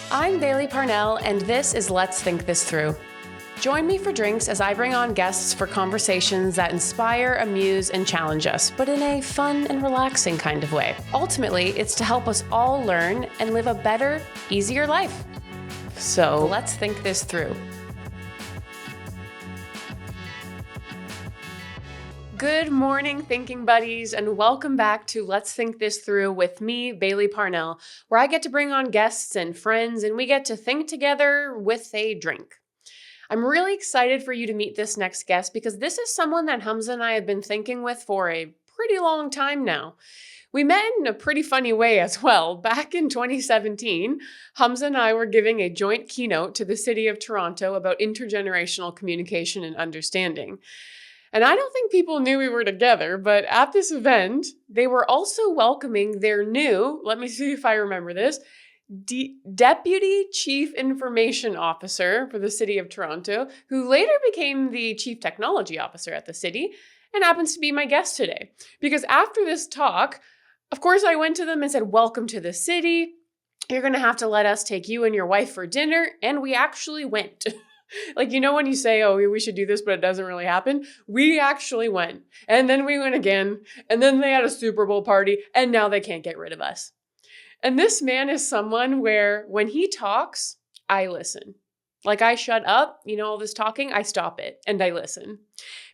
I'm Bailey Parnell, and this is Let's Think This Through. Join me for drinks as I bring on guests for conversations that inspire, amuse, and challenge us, but in a fun and relaxing kind of way. Ultimately, it's to help us all learn and live a better, easier life. So let's think this through. Good morning, thinking buddies, and welcome back to Let's Think This Through with me, Bailey Parnell, where I get to bring on guests and friends, and we get to think together with a drink. I'm really excited for you to meet this next guest because this is someone that Hamza and I have been thinking with for a pretty long time now. We met in a pretty funny way as well. Back in 2017, Hamza and I were giving a joint keynote to the city of Toronto about intergenerational communication and understanding. And I don't think people knew we were together, but at this event, they were also welcoming their new, let me see if I remember this, Deputy Chief Information Officer for the City of Toronto, who later became the Chief Technology Officer at the city and happens to be my guest today. Because after this talk, of course, I went to them and said, "Welcome to the city. You're going to have to let us take you and your wife for dinner." And we actually went. Like, you know, when you say, "Oh, we should do this," but it doesn't really happen. We actually went. And then we went again. And then they had a Super Bowl party. And now they can't get rid of us. And this man is someone where when he talks, I listen. Like, I shut up, all this talking, I stop it and I listen.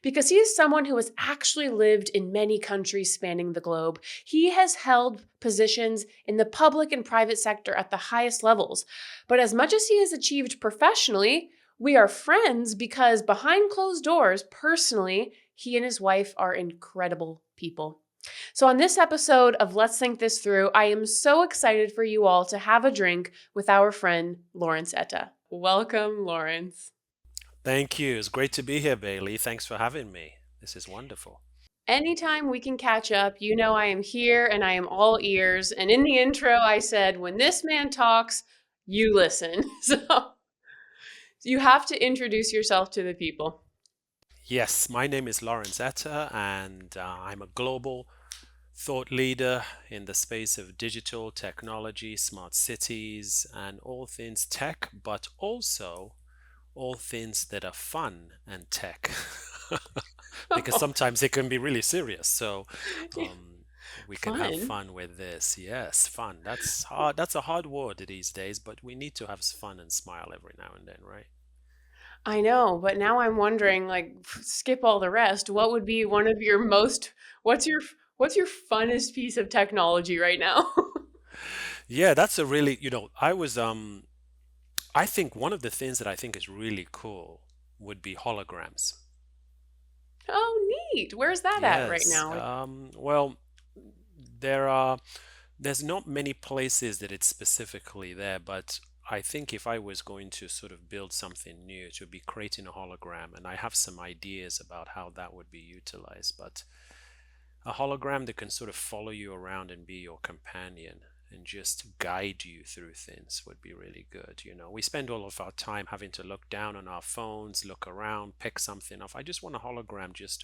Because he is someone who has actually lived in many countries spanning the globe. He has held positions in the public and private sector at the highest levels. But as much as he has achieved professionally, we are friends because behind closed doors, personally, he and his wife are incredible people. So on this episode of Let's Think This Through, I am so excited for you all to have a drink with our friend, Lawrence Eta. Welcome, Lawrence. Thank you. It's great to be here, Bailey. Thanks for having me. This is wonderful. Anytime we can catch up, I am here and I am all ears. And in the intro, I said, when this man talks, you listen. So you have to introduce yourself to the people. Yes, my name is Lawrence Eta, and I'm a global thought leader in the space of digital technology, smart cities, and all things tech, but also all things that are fun and tech. Because sometimes it can be really serious. So we can have Fun. fun with this. Yes, fun. That's hard. That's a hard word these days, but we need to have fun and smile every now and then, right? I know, but now I'm wondering, like, skip all the rest. What would be one of your what's your funnest piece of technology right now? Yeah, that's a really, I think one of the things that I think is really cool would be holograms. Oh, neat. Where's that at right Yes. now? Well, there are, there's not many places that it's specifically there, but I think if I was going to sort of build something new, to be creating a hologram, and I have some ideas about how that would be utilized, but a hologram that can sort of follow you around and be your companion and just guide you through things would be really good. We spend all of our time having to look down on our phones, look around, pick something off. I just want a hologram just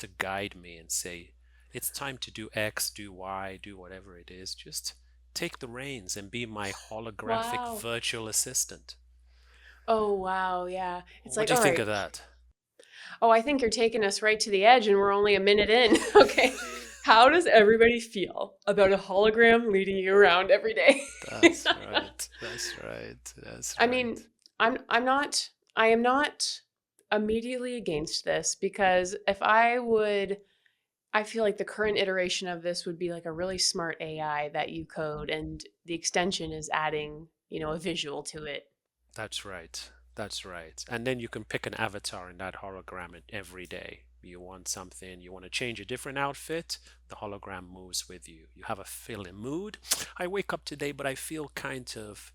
to guide me and say, it's time to do X, do Y, do whatever it is. Just take the reins and be my holographic Wow. virtual assistant. Oh, wow. Yeah. It's What like, do you all think right. of that? Oh, I think you're taking us right to the edge and we're only a minute in. Okay. How does everybody feel about a hologram leading you around every day? That's right. That's right. That's I right. mean, I am not immediately against this because I feel like the current iteration of this would be like a really smart AI that you code and the extension is adding, a visual to it. That's right. That's right. And then you can pick an avatar in that hologram every day. You want something, you want to change a different outfit, the hologram moves with you. You have a feeling mood. I wake up today, but I feel kind of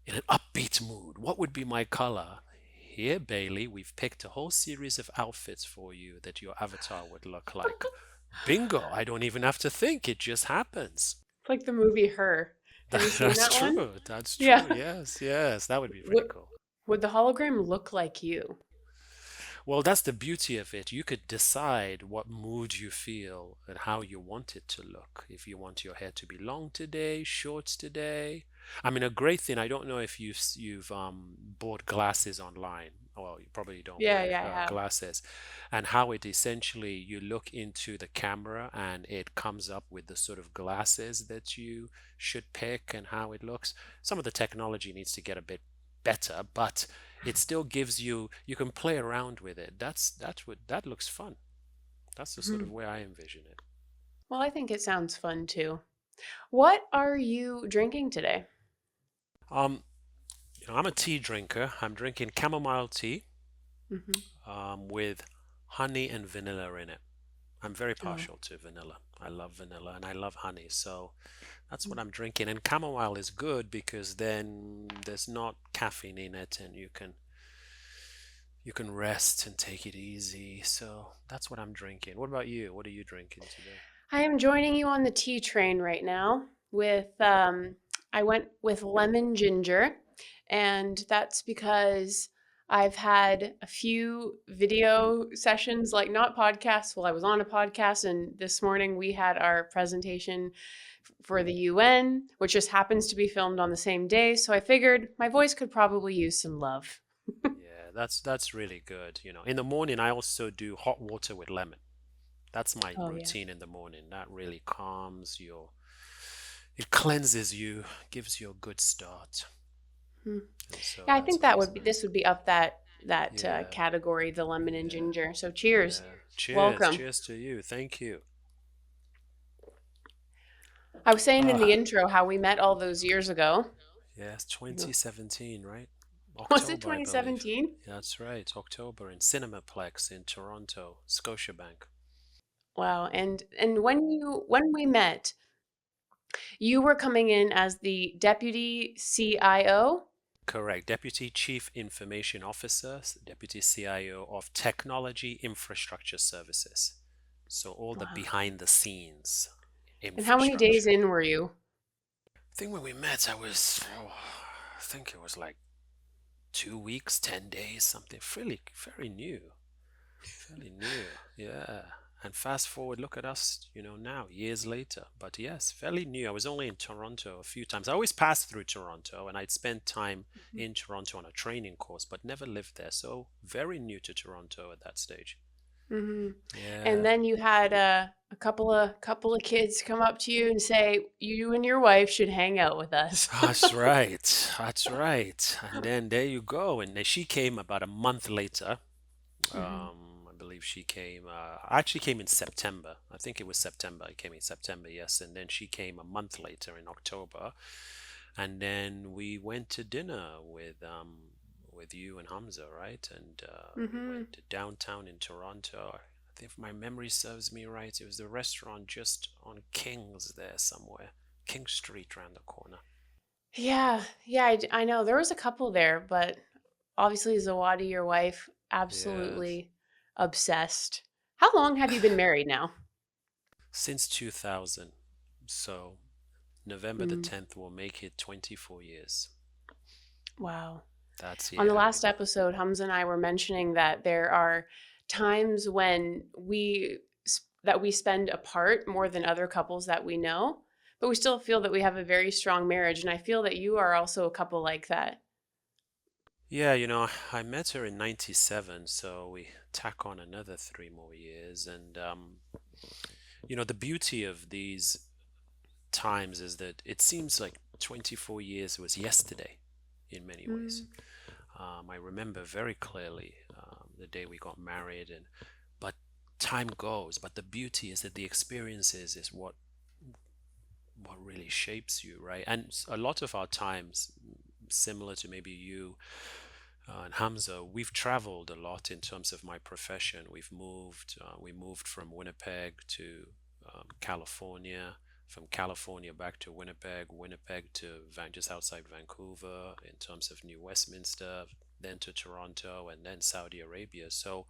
in an upbeat mood. What would be my color? Here, Bailey, we've picked a whole series of outfits for you that your avatar would look like. Bingo! I don't even have to think, it just happens. It's like the movie Her. Have you seen That's that one? true. That's true. Yeah. Yes, yes, that would be pretty Would, cool. would the hologram look like you? Well, that's the beauty of it. You could decide what mood you feel and how you want it to look. If you want your hair to be long today, short today, I mean, a great thing. I don't know if you've bought glasses online. Well, you probably don't Yeah, wear yeah, I have. glasses, and how it essentially you look into the camera and it comes up with the sort of glasses that you should pick and how it looks. Some of the technology needs to get a bit better, but it still gives you you can play around with it. That's what that looks fun. That's the sort of Mhm. way I envision it. Well, I think it sounds fun too. What are you drinking today? Um, I'm a tea drinker. I'm drinking chamomile tea Hmm. with honey and vanilla in it. I'm very Oh. partial to vanilla. I love vanilla and I love honey, so that's what Mm. I'm drinking. And chamomile is good because then there's not caffeine in it, and you can rest and take it easy. So that's what I'm drinking. What about you? What are you drinking today? I am joining you on the tea train right now with I went with lemon ginger, and that's because I've had a few video sessions, like not podcasts. Well, I was on a podcast, and this morning we had our presentation for the UN, which just happens to be filmed on the same day. So I figured my voice could probably use some love. Yeah, that's really good. In the morning I also do hot water with lemon. That's my Oh yeah. routine in the morning. That really calms your, it cleanses you, gives you a good start. Hmm. And so Yeah, I that's think that always would be nice. this would be up that Yeah, category, the lemon and yeah, ginger. So cheers. yeah. Cheers. Welcome. Cheers to you. Thank you. I was saying in the Ah, intro how we met all those years ago. yes, 2017, right? Was it October, I believe. 2017? That's right, October in Cinemaplex in Toronto, Scotiabank. Wow. And when we met, you were coming in as the deputy CIO. Correct. Deputy Chief Information Officer, Deputy CIO of Technology Infrastructure Services. So all the Wow. behind the scenes And how many days infrastructure. in were you? I think when we met, I think it was like 2 weeks, 10 days, something fairly, very new. Fairly new, yeah. And fast forward, look at us, now, years later. But yes, fairly new. I was only in Toronto a few times. I always passed through Toronto, and I'd spent time in Toronto on a training course, but never lived there. So very new to Toronto at that stage. Hmm. And Yeah, then you had a couple of kids come up to you and say, "You and your wife should hang out with us." that's right. That's right. And then there you go. And then she came about a month later. Hmm. I believe she came, actually came in September. I think it was September. It came in September, yes. And then she came a month later in October. And then we went to dinner with you and Hamza, right? And we Hmm. went to downtown in Toronto. I think if my memory serves me right, it was the restaurant just on King's there somewhere. King Street around the corner. Yeah, yeah, I know. There was a couple there, but obviously Zawadi, your wife, Yes. absolutely obsessed. How long have you been married now? Since 2000. So November the Mm, 10th will make it 24 years. wow. That's, On the yeah, last episode, Hamza and I were mentioning that there are times when that we spend apart more than other couples that we know, but we still feel that we have a very strong marriage, and I feel that you are also a couple like that. yeah, I met her in 97, so we tack on another 3 more years. And, the beauty of these times is that it seems like 24 years was yesterday in many ways. Mm, I remember very clearly the day we got married, but time goes. But the beauty is that the experiences is what really shapes you, right? And a lot of our times, similar to maybe you and Hamza, we've traveled a lot in terms of my profession. We've moved. We moved from Winnipeg to California, from California back to Winnipeg, Winnipeg to just outside Vancouver, in terms of New Westminster, then to Toronto, and then Saudi Arabia. So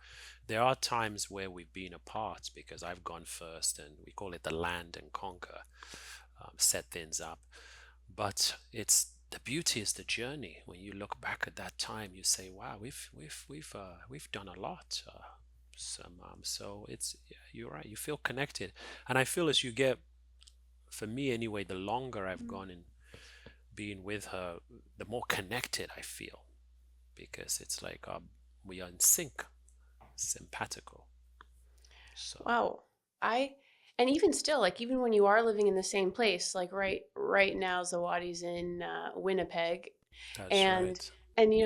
there are times where we've been apart because I've gone first, and we call it the land and conquer, set things up. But it's the beauty is the journey. When you look back at that time, you say, "Wow, we've done a lot." So it's yeah, you're right. You feel connected, and I feel as you get, for me anyway, the longer I've mm, gone in being with her, the more connected I feel, because it's like we are in sync, sympathical. So, Wow. I and even still, like even when you are living in the same place, like right now Zawadi's in Winnipeg, that's and right.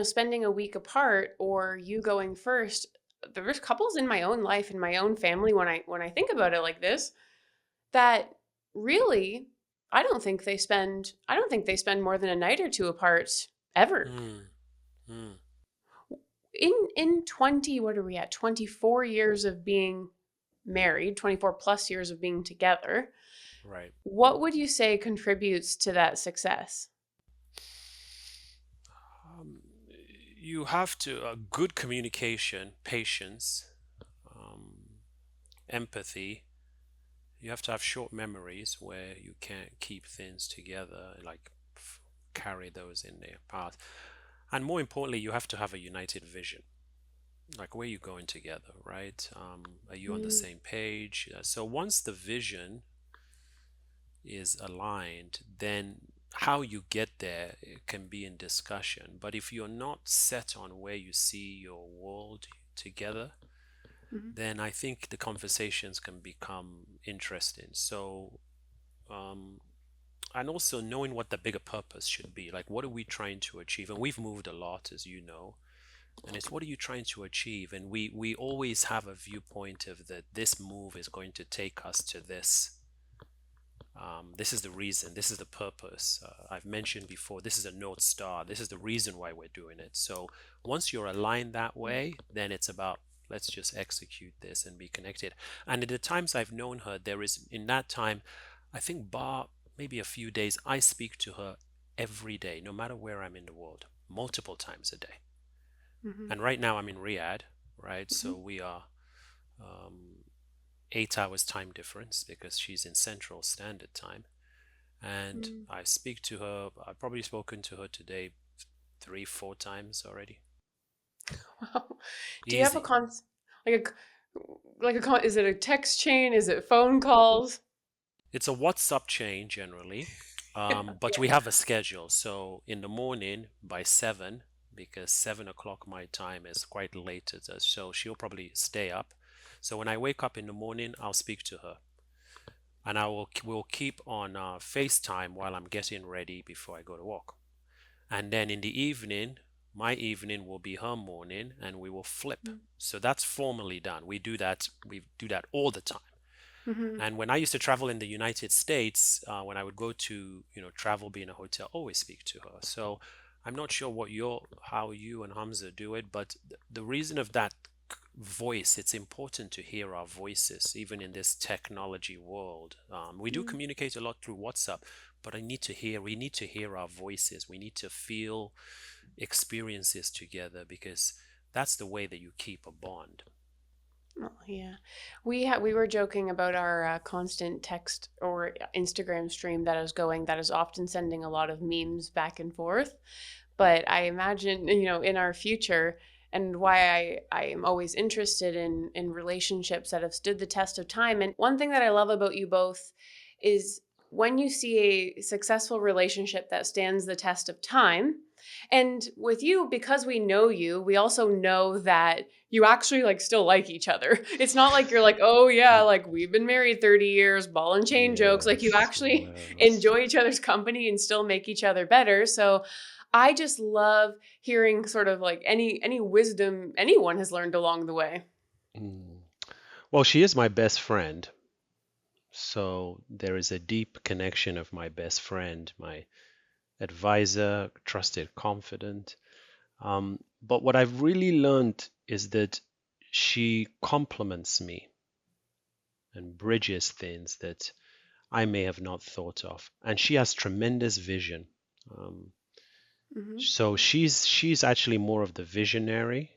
spending a week apart or you going first, there's couples in my own life, in my own family, when I think about it like this, that really I don't think they spend more than a night or two apart ever. Mm, mm, In 20, what are we at, 24 years of being married, 24 plus years of being together, right. what would you say contributes to that success? Um, you have to good communication, patience, um, empathy. You have to have short memories where you can't keep things together, like carry those in their path. And more importantly, you have to have a united vision. Like where you going together, right? Are you on the Mm, same page? So once the vision is aligned, then how you get there can be in discussion. But if you're not set on where you see your world together, mhm, then I think the conversations can become interesting. So, um, and also knowing what the bigger purpose should be. Like, what are we trying to achieve? And we've moved a lot, as you know. And it's what are you trying to achieve? And we always have a viewpoint of that this move is going to take us to this. This is the reason, this is the purpose. I've mentioned before, this is a North Star. This is the reason why we're doing it. So once you're aligned that way, then it's about let's just execute this and be connected. And in the times I've known her, there is, in that time, I think, bar maybe a few days, I speak to her every day, no matter where I'm in the world, multiple times a day. mhm, And right now I'm in Riyadh, right? mhm, So we are um, 8 hours time difference because she's in Central Standard Time. And mm. I speak to her. I've probably spoken to her today 3, 4 times already. Wow. Do you have a Easy. like is it a text chain? Is it phone calls? It's a WhatsApp chain generally, but Yeah. we have a schedule. So in the morning by 7, because 7 o'clock my time is quite late, so she'll probably stay up. So when I wake up in the morning, I'll speak to her, and will keep on FaceTime while I'm getting ready before I go to work. And then in the evening, my evening will be her morning, and we will flip. So that's formally done. We do that all the time. Mm-hmm. And when I used to travel in the United States, when I would go to travel, be in a hotel, always speak to her. So I'm not sure how you and Hamza do it, but the reason of that voice, it's important to hear our voices, even in this technology world. We do communicate a lot through WhatsApp, but we need to hear our voices. We need to feel experiences together because that's the way that you keep a bond. Oh, yeah. We were joking about our constant text or Instagram stream that is going, that is often sending a lot of memes back and forth. But I imagine, in our future, and why I am always interested in relationships that have stood the test of time. And one thing that I love about you both is when you see a successful relationship that stands the test of time. And with you, because we know you, we also know that you actually like still like each other. It's not like you're like, oh yeah, like we've been married 30 years, ball and chain jokes. Like you Yes, actually yes. enjoy each other's company and still make each other better. So I just love hearing sort of like any wisdom anyone has learned along the way. Mm. Well, she is my best friend. So there is a deep connection of my best friend, my advisor, trusted confidant. But what I've really learned is that she complements me and bridges things that I may have not thought of. And she has tremendous vision. Um, Hmm. so she's actually more of the visionary,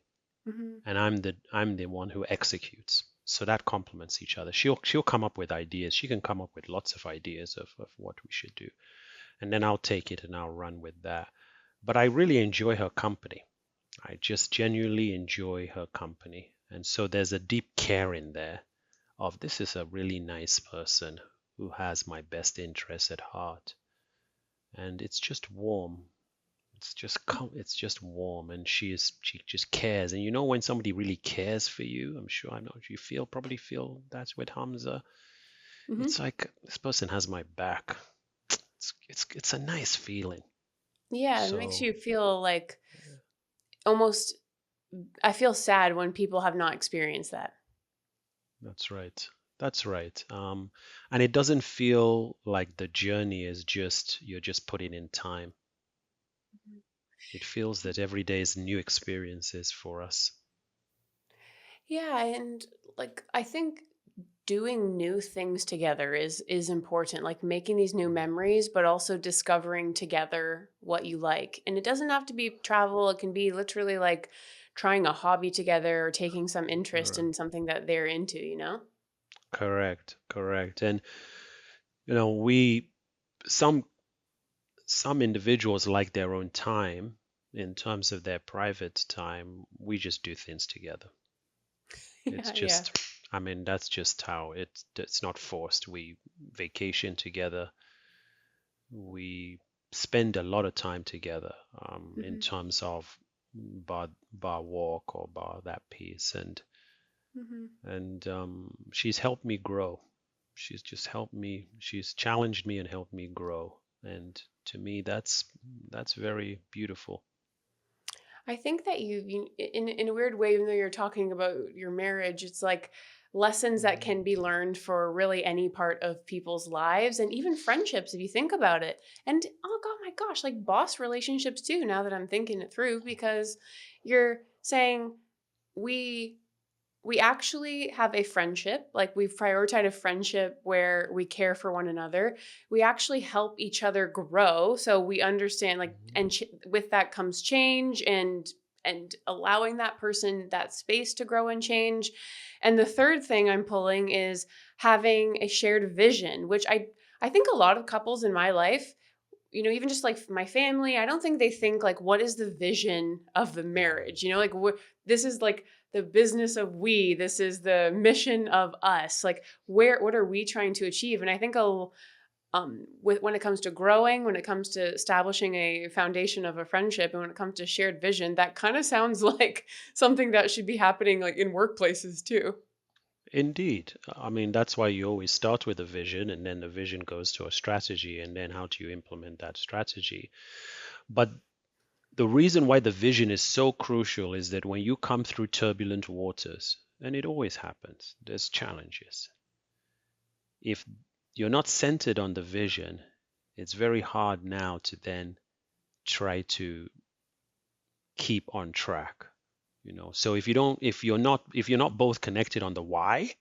Hmm. and I'm the one who executes. So that complements each other. She'll come up with ideas. She can come up with lots of ideas of what we should do. And then I'll take it and I'll run with that. But I really enjoy her company. I just genuinely enjoy her company. And so there's a deep care in there of this is a really nice person who has my best interest at heart. and it's just warm. It's just warm, and she just cares. And you know when somebody really cares for you, I know you probably feel that's with Hamza. Hmm. It's like this person has my back. It's a nice feeling. Yeah, it makes So you feel like yeah, almost, I feel sad when people have not experienced that. that's right. That's right. And it doesn't feel like the journey is just you're just putting in time. It feels that every day is new experiences for us. Yeah, and like I think doing new things together is important, like making these new Mm, memories, but also discovering together what you like. And it doesn't have to be travel, it can be literally like trying a hobby together or taking some interest correct. in something that they're into, you know? Correct. Correct. And you know, we some some individuals like their own time in terms of their private time. We just do things together. It's Yeah, yeah. just, I mean, that's just how it's not forced. We vacation together. We spend a lot of time together in Hmm. terms of bar walk or bar that piece. Hmm. And she's helped me grow. She's just helped me. She's challenged me and helped me grow. And to me, that's very beautiful. I think that in a weird way, even though you're talking about your marriage, it's like lessons that Mhm. can be learned for really any part of people's lives and even friendships, if you think about it. And oh god, my gosh, like boss relationships too. Now that I'm thinking it through, because you're saying we we actually have a friendship, like we've prioritized a friendship where we care for one another. We actually help each other grow, so we understand, like, Mhm. and with that comes change, and allowing that person that space to grow and change. And the third thing I'm pulling is having a shared vision, which I think a lot of couples in my life, even just like my family, I don't think they think like, what is the vision of the Mhm. marriage? Like this is like the business of we, this is the mission of us. Like what are we trying to achieve? And I think when it comes to growing, when it comes to establishing a foundation of a friendship, and when it comes to shared vision, that kind of sounds like something that should be happening like in workplaces too. Indeed. I mean, that's why you always start with a vision, and then the vision goes to a strategy, and then how do you implement that strategy? But the reason why the vision is so crucial is that when you come through turbulent waters, and it always happens, there's challenges. If you're not centered on the vision, it's very hard now to then try to keep on track. So if you're not both connected on the why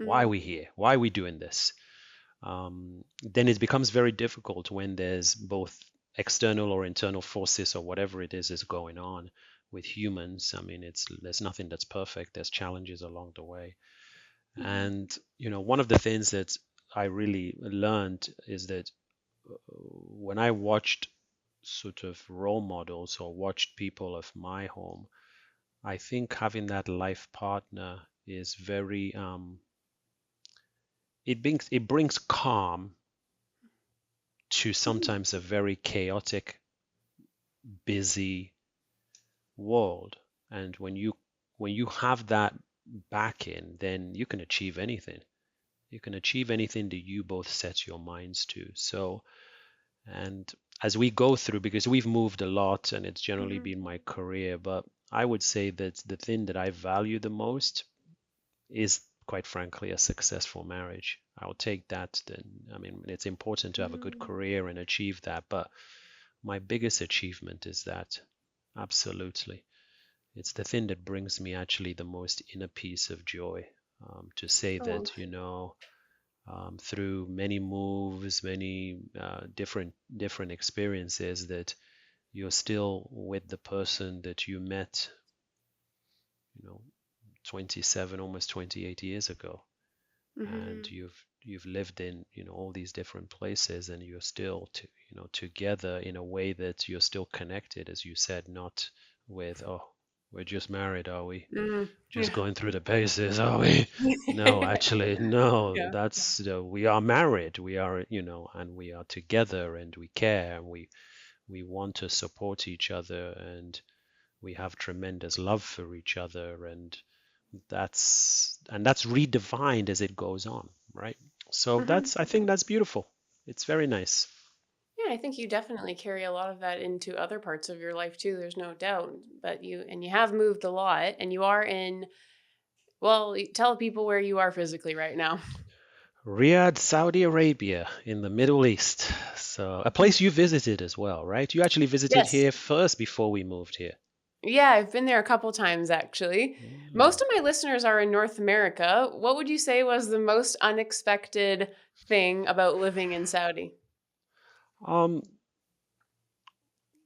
are Hmm. we here? Why are we doing this? Then it becomes very difficult when there's both external or internal forces or whatever it is going on with humans. I mean, there's nothing that's perfect. There's challenges along the way. Hmm. And one of the things that I really learned is that when I watched sort of role models or watched people of my home, I think having that life partner is very it brings calm to Hmm. sometimes a very chaotic, busy world. And when you have that backing, then you can achieve anything. You can achieve anything that you both set your minds to. So, and as we go through, because we've moved a lot and it's generally Hmm. been my career, but I would say that the thing that I value the most is, quite frankly, a successful marriage. I'll take that then. I mean, it's important to have a good Hmm. career and achieve that, but my biggest achievement is that. Absolutely. It's the thing that brings me actually the most inner peace of joy. To say Oh, that, through many moves, many different experiences, that you're still with the person that you met, you know, 27, almost 28 years ago, and hmm. you've lived in all these different places, and you're still together in a way that you're still connected, as you said, not with, oh, We're just married, are we? Mm, Just yeah. going through the paces, are we? No, actually, no. Yeah. That's we are married. We are, and we are together, and we care, and we want to support each other, and we have tremendous love for each other, and that's redefined as it goes on, right? So Hmm. I think that's beautiful. It's very nice. Yeah, I think you definitely carry a lot of that into other parts of your life too. There's no doubt. But you have moved a lot, and you are in. Well, tell people where you are physically right now. Riyadh, Saudi Arabia, in the Middle East. So, a place you visited as well, right? You actually visited Yes. here first before we moved here. Yeah, I've been there a couple times actually. Most Mm. of my listeners are in North America. What would you say was the most unexpected thing about living in Saudi? Um,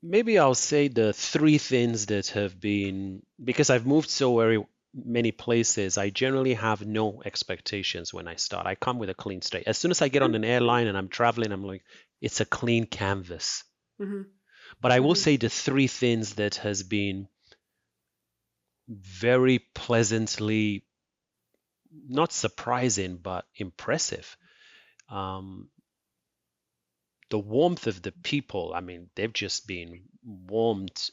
Maybe I'll say the three things that have been, because I've moved so very many places, I generally have no expectations when I start. I come with a clean slate. As soon as I get on an airline and I'm traveling, I'm like, it's a clean canvas. Mm-hmm. But I will Mm-hmm. say the three things that has been very pleasantly, not surprising, but impressive. Um, the warmth of the people, I mean, they've just been warmed.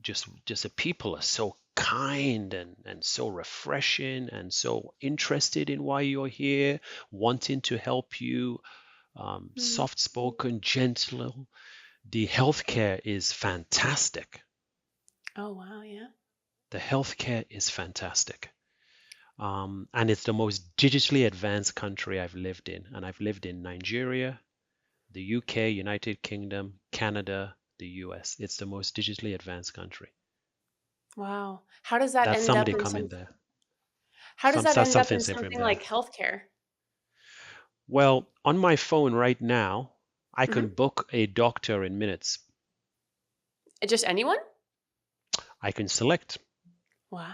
Just the people are so kind and so refreshing and so interested in why you're here, wanting to help you, Mm-hmm. soft spoken, gentle. The healthcare is fantastic. Oh wow, yeah. The healthcare is fantastic. And it's the most digitally advanced country I've lived in. And I've lived in Nigeria, the UK, United Kingdom, Canada, the US. It's the most digitally advanced country. Wow. How does that That's end up somebody in coming some there. how does that That's end up something in same from something there. like healthcare? Well, on my phone right now, I can Mm-hmm. book a doctor in minutes. Just anyone? I can select.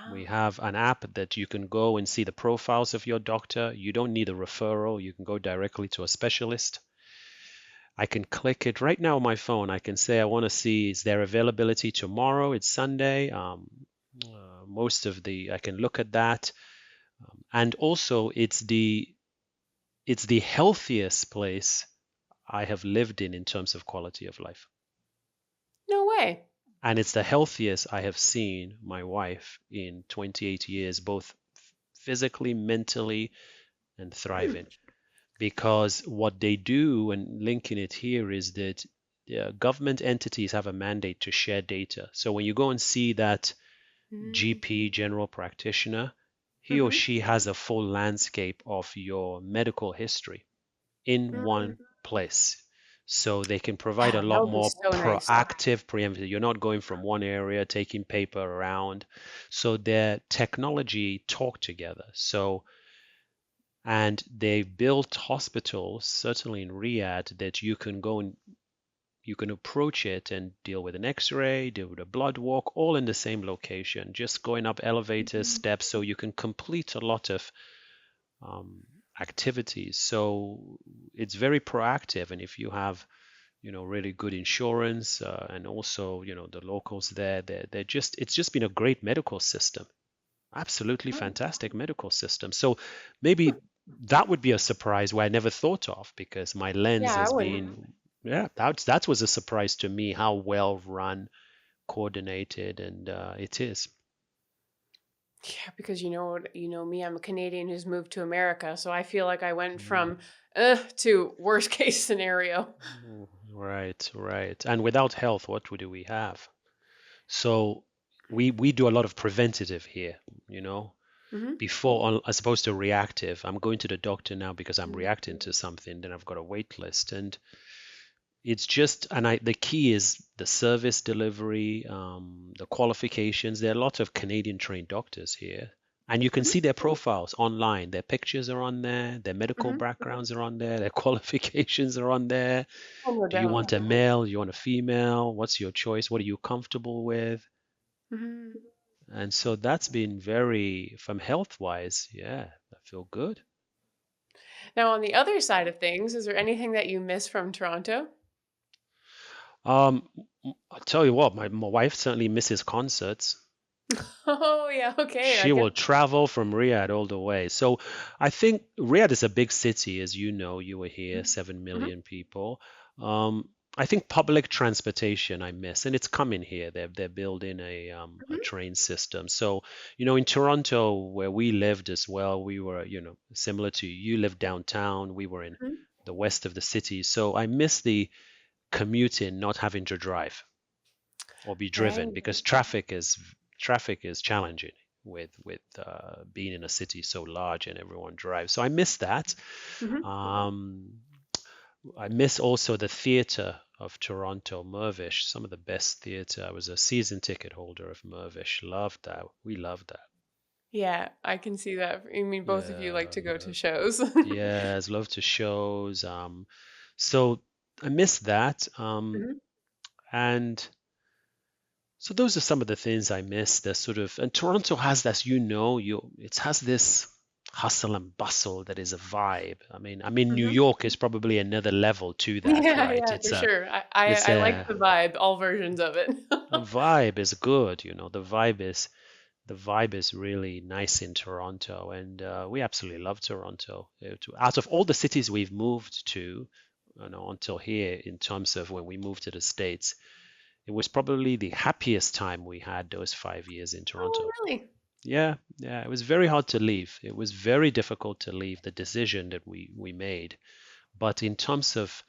We Wow. have an app that you can go and see the profiles of your doctor. You don't need a referral. You can go directly to a specialist. I can click it right now on my phone. I can say I want to see is there availability tomorrow? It's Sunday. Most of the I can look at that, and also it's the healthiest place I have lived in terms of quality of life, No way. and it's the healthiest I have seen my wife in 28 years, both physically, mentally, and Hmm. thriving. Because what they do, and linking it here, is that government entities have a mandate to share data. So when you go and see that GP, general practitioner, he or Mm-hmm. she has a full landscape of your medical history in one place. So they can provide a Wow, that lot would be more so nice. proactive, preemptive. You're not going from one area, taking paper around. So their technology talk together. So and they built hospitals, certainly in Riyadh, that you can go and you can approach it and deal with an x-ray, deal with a blood work, all in the same location, just going up elevators, Mhm. steps, so you can complete a lot of um, activities. So it's very proactive, and if you have really good insurance, and also the locals there, they're just it's just been a great medical system, absolutely Oh, fantastic medical system. So maybe that would be a surprise where I never thought of, because my lens yeah, I has wouldn't. been, yeah, that was a surprise to me how well run, coordinated, and it is. Yeah, because you know me, I'm a Canadian who's moved to America, so I feel like I went Mm. from to worst case scenario. Right, right. And without health, what do we have? So we do a lot of preventative here, you know. Hmm. Before, as opposed to reactive. I'm going to the doctor now because I'm reacting to something, then I've got a wait list. And it's just, the key is the service delivery, the qualifications. There are a lot of Canadian trained doctors here, and you can Hmm. see their profiles online. Their pictures are on there, their medical Hmm. backgrounds are on there, their qualifications are on there. Oh, no Do you doubt. want a male? Do you want a female? What's your choice? What are you comfortable with? Hmm. And so that's been very, from health wise, yeah, I feel good. Now, on the other side of things, is there anything that you miss from Toronto? Um, I'll tell you what, my wife certainly misses concerts. Oh, yeah, okay, I She can. will travel from Riyadh all the way. So I think Riyadh is a big city, as you know, you were here, Mhm, 7 mhm, million people. I think public transportation I miss, and it's coming here. They're building a mhm, train system. So, in Toronto, where we lived as well, we were, similar to you lived downtown, we were in mhm. the west of the city. So I miss the commuting, not having to drive or be driven Right. because traffic is challenging with being in a city so large and everyone drives. So I miss that. Mhm. Um, I miss also the theatre of Toronto, Mirvish, some of the best theatre. I was a season ticket holder of Mirvish. Loved that. We loved that. Yeah, I can see that. I mean, both of you like Yeah, to go to shows. yes, love to shows. So I miss that. Mhm. And So those are some of the things I miss. The sort of and Toronto has that, it has this hustle and bustle that is a vibe. I mean New Mhm. York is probably another level to that, Yeah, right? yeah, It's for a sure. I it's I like a the vibe, all versions of it. the vibe is good, the vibe is really nice in Toronto, and we absolutely love Toronto. Out of all the cities we've moved to, until here, in terms of when we moved to the States, it was probably the happiest time we had those 5 years in Oh, Toronto. really? Yeah, yeah, it was very hard to leave. It was very difficult to leave the decision that we made. But in terms of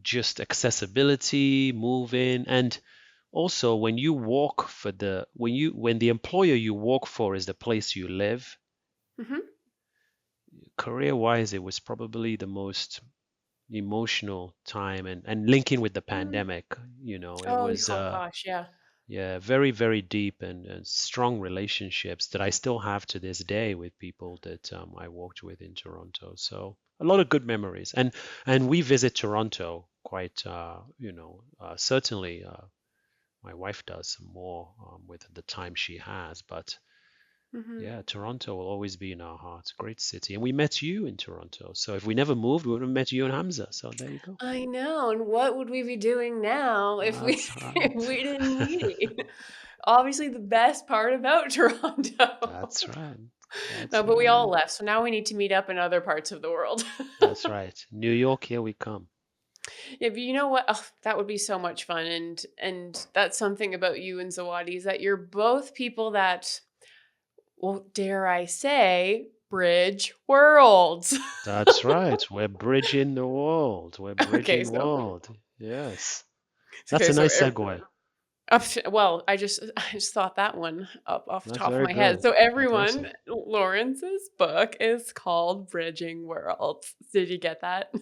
just accessibility, moving, and also when the employer you work for is the place you live, Mhm. career-wise, it was probably the most emotional time, and linking with the Mm. pandemic, it Oh, was oh gosh, yeah. yeah, very, very deep and strong relationships that I still have to this day with people that I worked with in Toronto. So a lot of good memories, and we visit Toronto quite, certainly. My wife does some more with the time she has, but Mhm. yeah, Toronto will always be in our hearts. Great city, and we met you in Toronto. So if we never moved, we would have met you and Hamza. So there you go. I know, and what would we be doing now if we That's if right. we didn't meet? Obviously, the best part about Toronto. That's right. No, That's but we all right. left, so now we need to meet up in other parts of the world. That's right. New York, here we come. Yeah, but you know what? Ugh, that would be so much fun, and that's something about you and Zawadi is that you're both people that, well, dare I say, bridge worlds. That's right. We're bridging the world. We're Okay, bridging so world. Yes. That's okay, a so nice segue. well, I just thought that one up off the That's top of very my head. good. So That's everyone, awesome. Lawrence's book is called Bridging Worlds. Did you get that?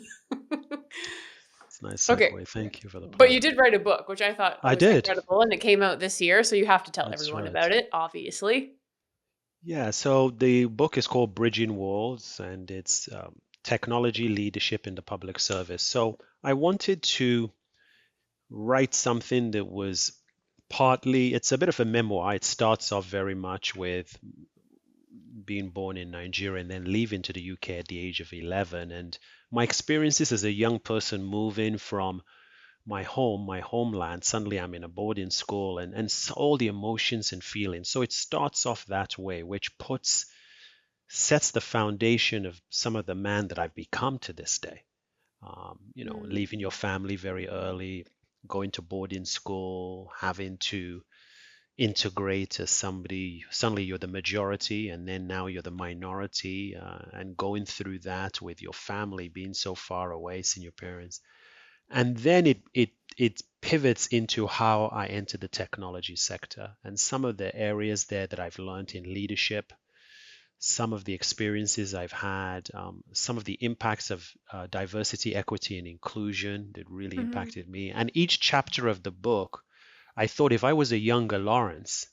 It's a nice Okay, segue. Thank you for the but you plug. did write a book, which I thought I was did. incredible, and it came out this year, so you have to tell That's everyone right. about it, obviously. Yeah. So the book is called Bridging Worlds, and it's technology leadership in the public service. So I wanted to write something that was it's a bit of a memoir. It starts off very much with being born in Nigeria and then leaving to the UK at the age of 11. And my experiences as a young person moving from my homeland, suddenly I'm in a boarding school and all the emotions and feelings. So it starts off that way, which sets the foundation of some of the man that I've become to this day. Mm, Leaving your family very early, going to boarding school, having to integrate as somebody, suddenly you're the majority and then now you're the minority, and going through that with your family being so far away, seeing your parents. And then it pivots into how I entered the technology sector and some of the areas there that I've learned in leadership, some of the experiences I've had, some of the impacts of diversity, equity, and inclusion that really mhm. impacted me. And each chapter of the book, I thought if I was a younger Lawrence,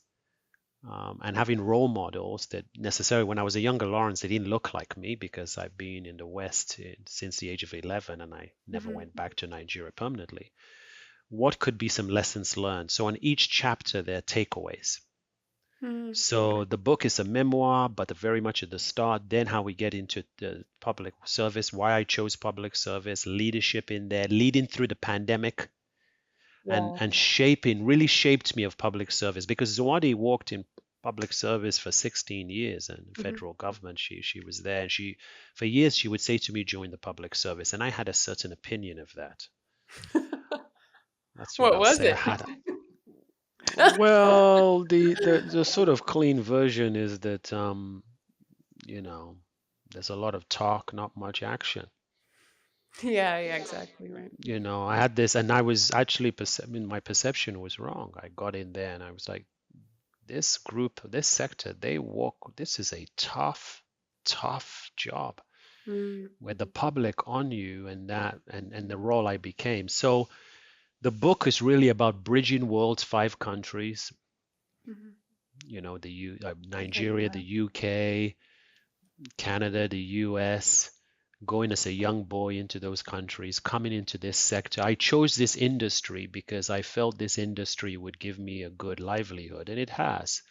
and having role models that necessarily, when I was a younger Lawrence, they didn't look like me because I've been in the West since the age of 11 and I never Mhm. went back to Nigeria permanently. What could be some lessons learned? So, on each chapter, there are takeaways. Mm. So, the book is a memoir, but very much at the start, then how we get into the public service, why I chose public service, leadership in there, leading through the pandemic, and Yeah. and shaping really shaped me of public service because Zawadi walked in. public service for 16 years and Hmm. federal government. She was there, and she for years she would say to me, join the public service, and I had a certain opinion of that. That's what What I'll was say. I it? had well, the sort of clean version is that you know, there's a lot of talk, not much action. Yeah, yeah, exactly right. I had this, and I was actually, I mean, my perception was wrong. I got in there and I was like, this group, this sector, they walk, this is a tough, tough job Mm-hmm. with the public on you, and that, and the role I became. So the book is really about bridging world's five countries, Hmm. Okay, Nigeria, the wow. UK, Canada, the US, going as a young boy into those countries, coming into this sector. I chose this industry because I felt this industry would give me a good livelihood, and it has.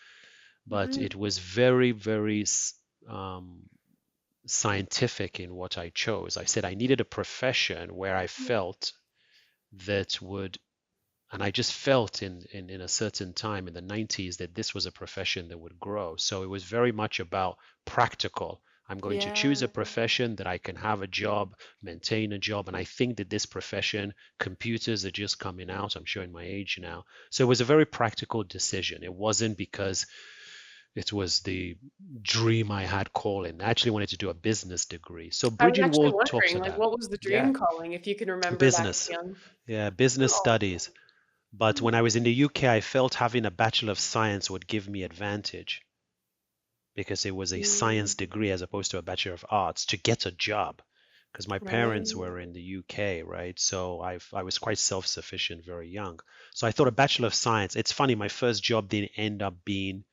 But Hmm. it was very, very scientific in what I chose. I said I needed a profession where I Yeah. felt that would, and I just felt in a certain time in the 90s that this was a profession that would grow. So it was very much about practical. I'm going to choose a Yeah. profession that I can have a job, maintain a job. And I think that this profession, computers are just coming out. I'm showing my age now. So it was a very practical decision. It wasn't because it was the dream I had calling. I actually wanted to do a business degree. So I was Bridging actually World talks wondering, of like, that. what was the Yeah, dream calling, if you can remember back as business. young? Yeah, business Oh. studies. But when I was in the UK, I felt having a Bachelor of Science would give me advantage because it was a Mm. science degree as opposed to a Bachelor of Arts to get a job. Because my parents Right. were in the UK, right? So I was quite self-sufficient very young. So I thought a Bachelor of Science. It's funny, my first job didn't end up being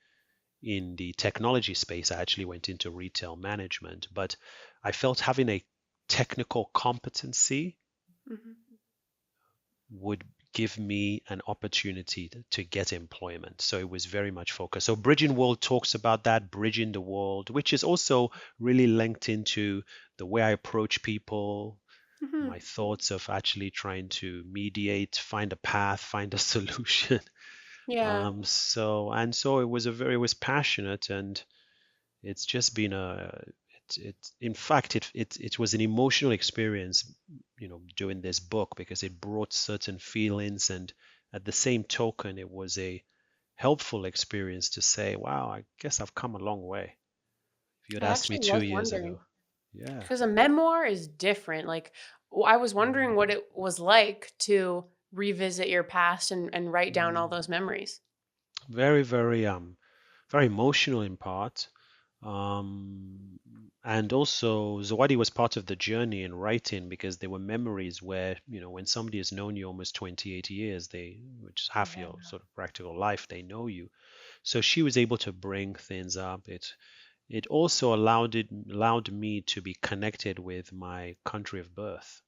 in the technology space. I actually went into retail management, but I felt having a technical competency Hmm. would give me an opportunity to get employment. So it was very much focused. So Bridging World talks about that, bridging the world, which is also really linked into the way I approach people, Hmm. my thoughts of actually trying to mediate, find a path, find a solution. Yeah. So it was passionate, and it's just been in fact, it was an emotional experience, doing this book because it brought certain feelings, and at the same token, it was a helpful experience to say, wow, I guess I've come a long way. If you had I asked me actually two was years wondering ago, yeah, because a memoir is different. Like, I was wondering what it was like to revisit your past and write down all mm, those memories. very, very emotional in part. Um, and also, Zawadi was part of the journey in writing because there were memories where, when somebody has known you almost 28 years, which is half Yeah. your sort of practical life, they know you. So she was able to bring things up. It also allowed me to be connected with my country of birth,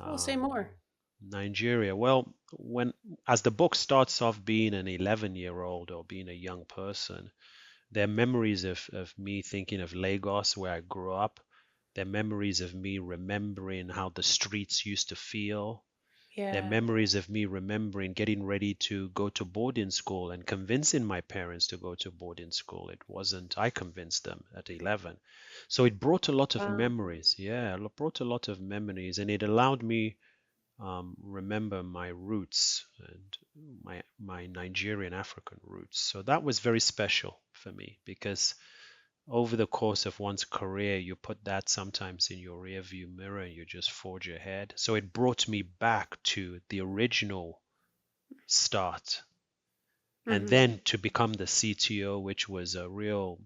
Oh, say um, more. Nigeria. Well, when as the book starts off being an 11-year-old or being a young person, there are memories of me thinking of Lagos, where I grew up. There are memories of me remembering how the streets used to feel. There are Yeah. memories of me remembering getting ready to go to boarding school and convincing my parents to go to boarding school. It wasn't, I convinced them at 11. So it brought a lot of Wow. memories. Yeah, it brought a lot of memories, and it allowed me remember my roots and my Nigerian African roots. So that was very special for me because over the course of one's career, you put that sometimes in your rearview mirror and you just forge ahead. So it brought me back to the original start, and Hmm. then to become the CTO, which was a real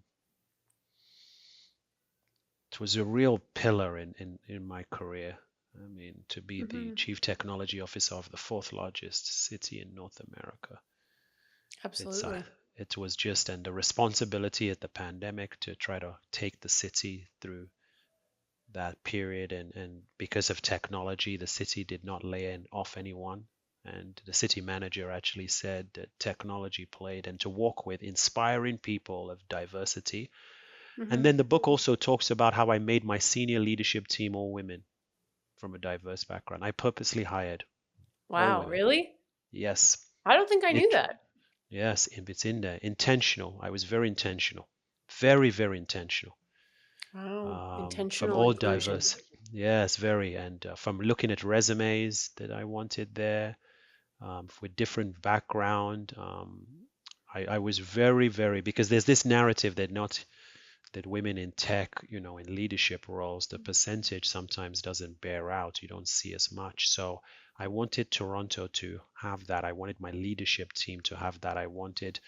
pillar in my career. I mean, to be the Hmm. chief technology officer of the fourth largest city in North America, it's Absolutely. it was just, and the responsibility at the pandemic to try to take the city through that period, and because of technology, the city did not off anyone. And the city manager actually said that technology played, and to walk with inspiring people of diversity. And Hmm. then the book also talks about how I made my senior leadership team all women from a diverse background. I purposely hired all Wow, women. really? Yes. I don't think I knew It that. Yes, it's in there. Intentional. I was very intentional. Very, very intentional. Wow. From Intentional all inclusion. diverse. Yes, very. And from looking at resumes that I wanted there, with different background. I was very, very, because there's this narrative that not that women in tech, in leadership roles, the percentage sometimes doesn't bear out. You don't see as much. So I wanted Toronto to have that. I wanted my leadership team to have that. I wanted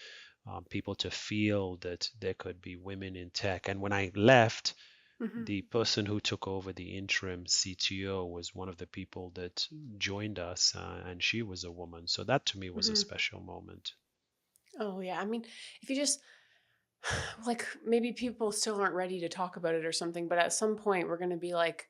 people to feel that there could be women in tech. And when I left, Hmm. the person who took over the interim CTO was one of the people that joined us, and she was a woman. So that to me was a Hmm. special moment. Oh, yeah. I mean, if you just like maybe people still aren't ready to talk about it or something, but at some point we're going to be like,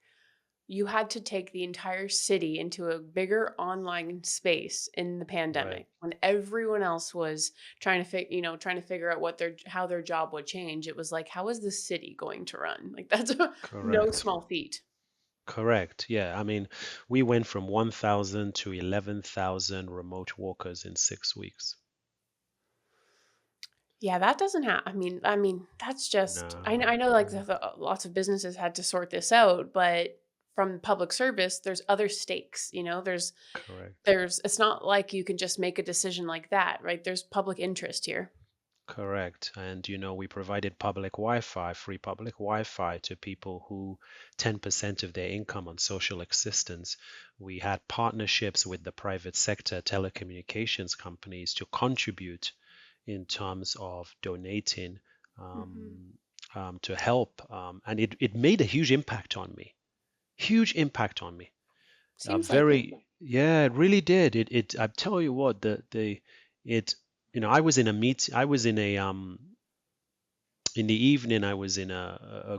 you had to take the entire city into a bigger online space in the Right. pandemic when everyone else was trying to figure out what their how their job would change. It was like, how is the city going to run? Like that's no Correct. small feat. Correct. Yeah. I mean, we went from 1,000 to 11,000 remote workers in 6 weeks. Yeah, that doesn't have. I mean, that's just. I No. know, like Mm, lots of businesses had to sort this out, but from public service, there's other stakes. correct. There's. It's not like you can just make a decision like that, right? There's public interest here. Correct. And we provided public Wi-Fi, free public Wi-Fi to people who 10% of their income on social assistance. We had partnerships with the private sector telecommunications companies to contribute in terms of donating, Hmm. um, to help. And it made a huge impact on me. Huge impact on me. Seems like it. Very, yeah, it really did. I tell you what, it, I was in a I was in the evening, I was in a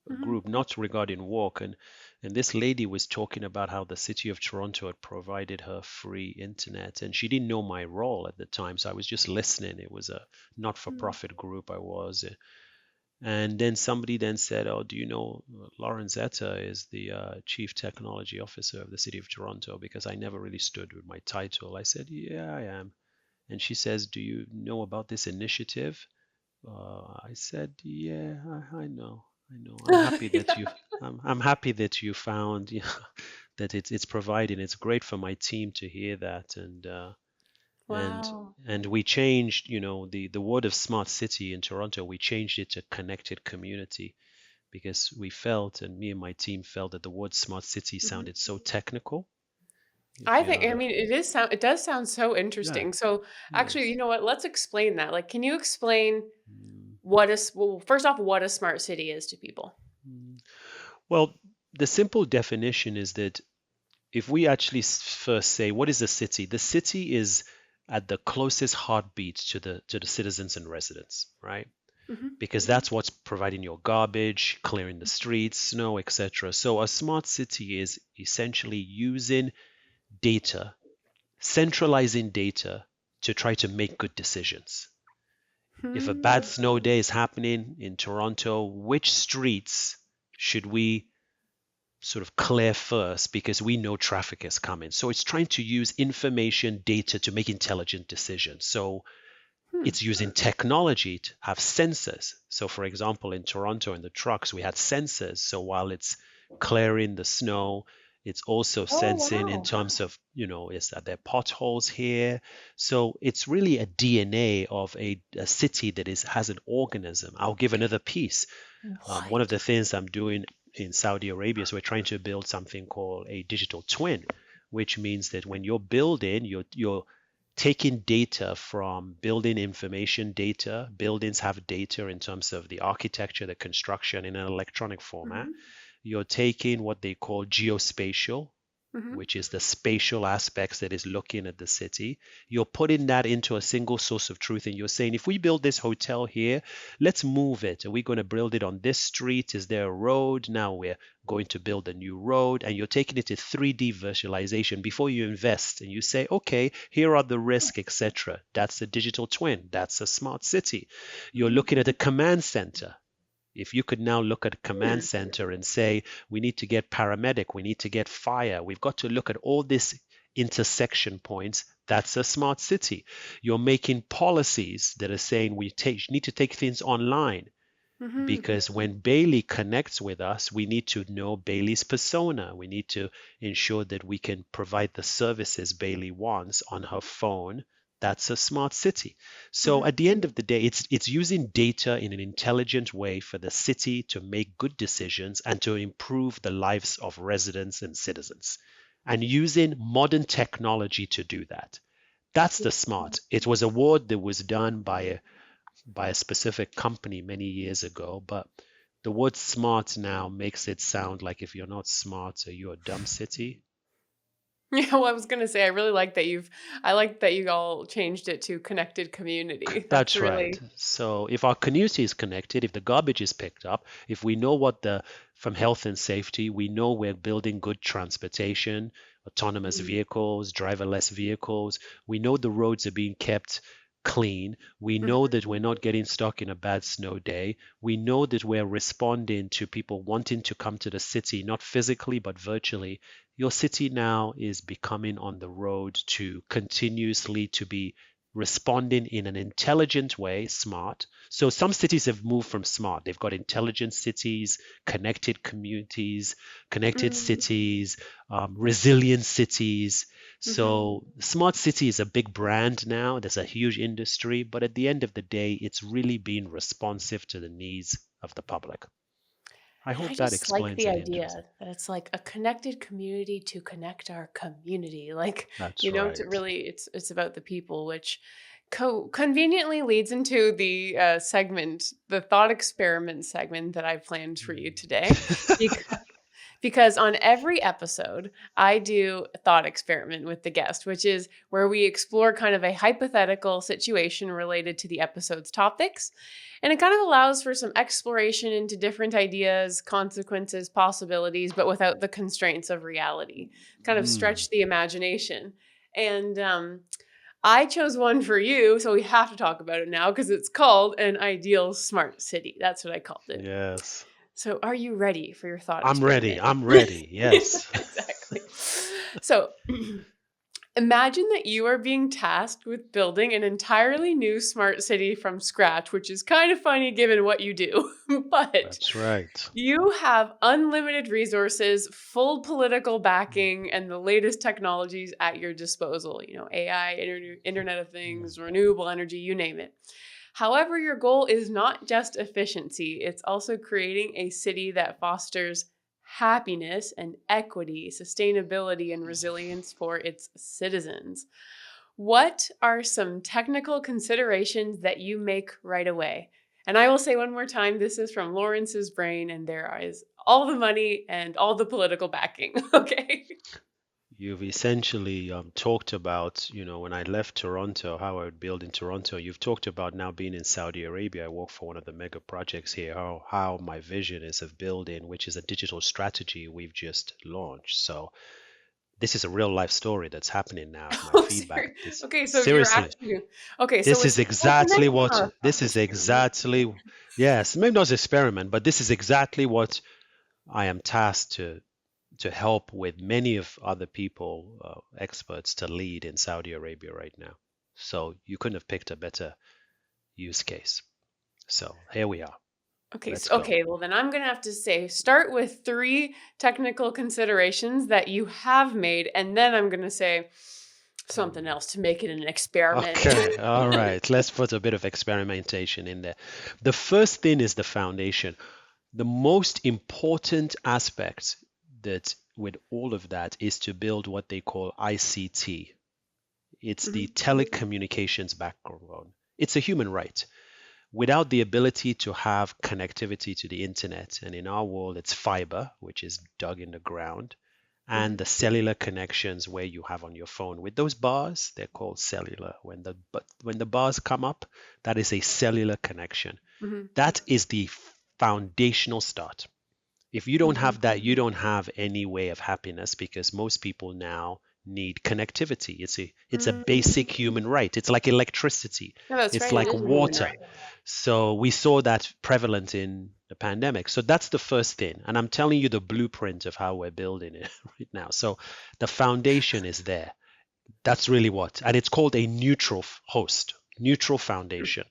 Hmm. group not regarding work, and this lady was talking about how the city of Toronto had provided her free internet, and she didn't know my role at the time, so I was just listening. It was a not-for-profit group I was. And then somebody then said, "Oh, do you know Lawrence Eta is the Chief Technology Officer of the City of Toronto?" Because I never really stood with my title. I said, "Yeah, I am." And she says, "Do you know about this initiative?" I said, "Yeah, I know. I know. I'm happy that Yeah. I'm happy that you found, that it's providing. It's great for my team to hear that." And Wow. and we changed, the word of smart city in Toronto. We changed it to connected community because we felt, and me and my team felt, that the word smart city Hmm. sounded so technical. If I you think. know I the mean, it does sound so Yeah, interesting. So, actually, yes. you know what? Let's explain that. Like, can you explain Mm, well, first off, what a smart city is to people? mm. Well, the simple definition is that if we actually first say what is a city, the city is at the closest heartbeat to the citizens and residents, right? Hmm. Because that's what's providing your garbage, clearing the streets, snow, etc. So a smart city is essentially using data, centralizing data to try to make good decisions. If a bad Hmm. snow day is happening in Toronto, which streets should we sort of clear first because we know traffic is coming? So it's trying to use information, data to make intelligent decisions. So Hmm. it's using technology to have sensors. So, for example, in Toronto, in the trucks, we had sensors. So while it's clearing the snow, it's also Oh, sensing in wow. terms of, is that there potholes here? So it's really a DNA of a city that has an organism. I'll give another piece. One of What? the things I'm doing in Saudi Arabia is we're trying to build something called a digital twin, which means that when you're building, you're taking data from building information data. Buildings have data in terms of the architecture, the construction in an electronic format. Hmm. You're taking what they call geospatial, Hmm. which is the spatial aspects that is looking at the city. You're putting that into a single source of truth, and you're saying, if we build this hotel here, let's move it. Are we going to build it on this street? Is there a road? Now we're going to build a new road, and you're taking it to 3D visualization before you invest, and you say, okay, here are the risks, etc. That's a digital twin. That's a smart city. You're looking at a command center. If you could now look at a command center and say, we need to get paramedic, we need to get fire, we've got to look at all this intersection points, that's a smart city. You're making policies that are saying need to take things online, Mm-hmm. because when Bailey connects with us, we need to know Bailey's persona. We need to ensure that we can provide the services Bailey wants on her phone. That's a smart city. So Mm-hmm. at the end of the day, it's using data in an intelligent way for the city to make good decisions and to improve the lives of residents and citizens, and using modern technology to do that. That's the smart. It was a word that was done by a specific company many years ago, but the word smart now makes it sound like if you're not smart, so you're a dumb city. Yeah, well, I was gonna say I like that you all changed it to connected community. That's That's right. really So if our community is connected, if the garbage is picked up, if we know from health and safety, we know we're building good transportation, autonomous mm, vehicles, driverless vehicles. We know the roads are being kept clean. We know mhm. that we're not getting stuck in a bad snow day. We know that we're responding to people wanting to come to the city, not physically, but virtually. Your city now is becoming on the road to continuously to be responding in an intelligent way, smart. So some cities have moved from smart. They've got intelligent cities, connected communities, connected Mm, cities, resilient cities. mhm. So smart city is a big brand now. There's a huge industry, but at the end of the day, it's really being responsive to the needs of the public. I And I hope that just like explains the it, Indus. idea that it's like a connected community to connect our community. Like, That's you know, to right. really it's about the people, which conveniently leads into the segment, the thought experiment segment that I planned for you today. Because on every episode, I do a thought experiment with the guest, which is where we explore kind of a hypothetical situation related to the episode's topics. And it kind of allows for some exploration into different ideas, consequences, possibilities, but without the constraints of reality. Kind of Mm, stretch the imagination. And I chose one for you, so we have to talk about it now because it's called an ideal smart city. That's what I called it. yes. So, are you ready for your thought I'm ready. experiment? I'm ready. Yes. Exactly. So, imagine that you are being tasked with building an entirely new smart city from scratch, which is kind of funny given what you do. But That's right. you have unlimited resources, full political Mm, backing, and the latest technologies at your disposal. You know, AI, Internet of mm. Things, renewable energy, you name it. However, your goal is not just efficiency, it's also creating a city that fosters happiness and equity, sustainability, and resilience for its citizens. What are some technical considerations that you make right away? And I will say one more time, this is from Lawrence's brain, and there is all the money and all the political backing. Okay. You've essentially talked about, when I left Toronto, how I would build in Toronto. You've talked about now being in Saudi Arabia. I work for one of the mega projects here, how my vision is of building, which is a digital strategy we've just launched. So this is a real life story that's happening now. My Oh, feedback. okay. So you're Seriously, actually okay. So it's this is experiment. exactly, yes, maybe not an experiment, but this is exactly what I am tasked to help with many of other people, experts to lead in Saudi Arabia right now. So you couldn't have picked a better use case. So here we are. Okay, Let's so, go. okay, well then I'm gonna have to say start with three technical considerations that you have made, and then I'm gonna say something Hmm. else to make it an experiment. Okay, all right. Let's put a bit of experimentation in there. The first thing is the foundation. The most important aspect that with all of that is to build what they call ICT. It's the Mhm, telecommunications backbone. It's a human right. Without the ability to have connectivity to the internet, and in our world, it's fiber, which is dug in the ground, and mhm, the cellular connections where you have on your phone. With those bars, they're called cellular. When the bars come up, that is a cellular connection. mhm, That is the foundational start. If you don't mhm. have that, you don't have any way of happiness, because most people now need connectivity. It's a Mm. basic human right. It's like electricity. No, that's It's right. It like is a human water. right. So we saw that prevalent in the pandemic. So that's the first thing. And I'm telling you the blueprint of how we're building it right now. So the foundation is there. That's really what. And it's called a neutral host, neutral foundation.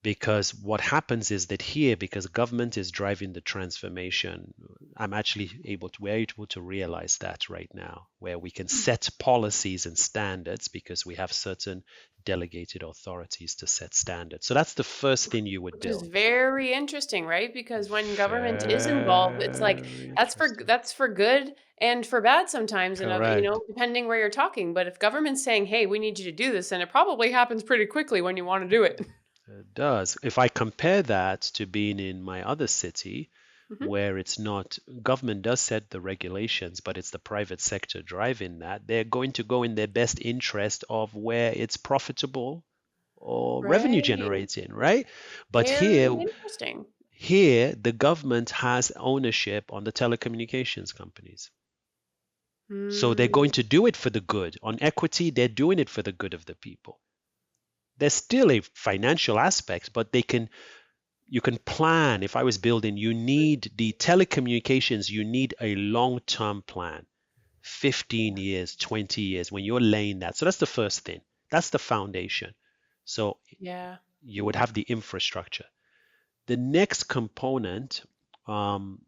Because what happens is that here, because government is driving the transformation, we're able to realize that right now, where we can set policies and standards because we have certain delegated authorities to set standards. So that's the first thing you would Which is build. very interesting, right? Because when government is involved, it's like Very interesting. that's for good and for bad sometimes, and Correct. depending where you're talking. But if government's saying, "Hey, we need you to do this," then it probably happens pretty quickly when you want to do it. It does. If I compare that to being in my other city, Mhm. where it's not government does set the regulations, but it's the private sector driving that, they're going to go in their best interest of where it's profitable or revenue Right. generating, right? But Very interesting. here the government has ownership on the telecommunications companies. So they're Hmm. going to do it for the good. On equity, they're doing it for the good of the people. There's still a financial aspect, but you can plan. If I was building, you need the telecommunications, you need a long-term plan, 15 years, 20 years when you're laying that. So that's the first thing. That's the foundation. So Yeah. you would have the infrastructure. The next component from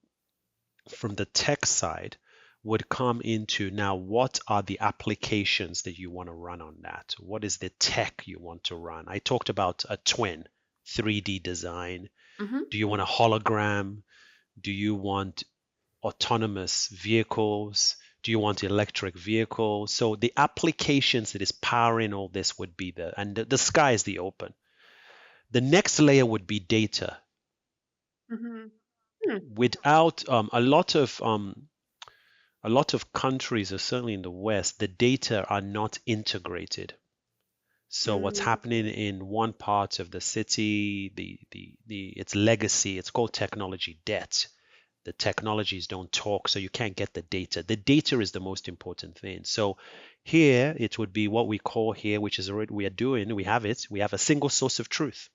the tech side would come into now what are the applications that you want to run on that? What is the tech you want to run? I talked about a twin, 3D design. Hmm. Do you want a hologram? Do you want autonomous vehicles? Do you want electric vehicles? So the applications that is powering all this would be the sky is the open. The next layer would be data. Hmm. Without a lot of countries, or certainly in the West, the data are not integrated. So what's Hmm. happening in one part of the city, its legacy, it's called technology debt. The technologies don't talk, so you can't get the data. The data is the most important thing. So here it would be what we call here, which is already we are doing, we have it, we have a single source of truth.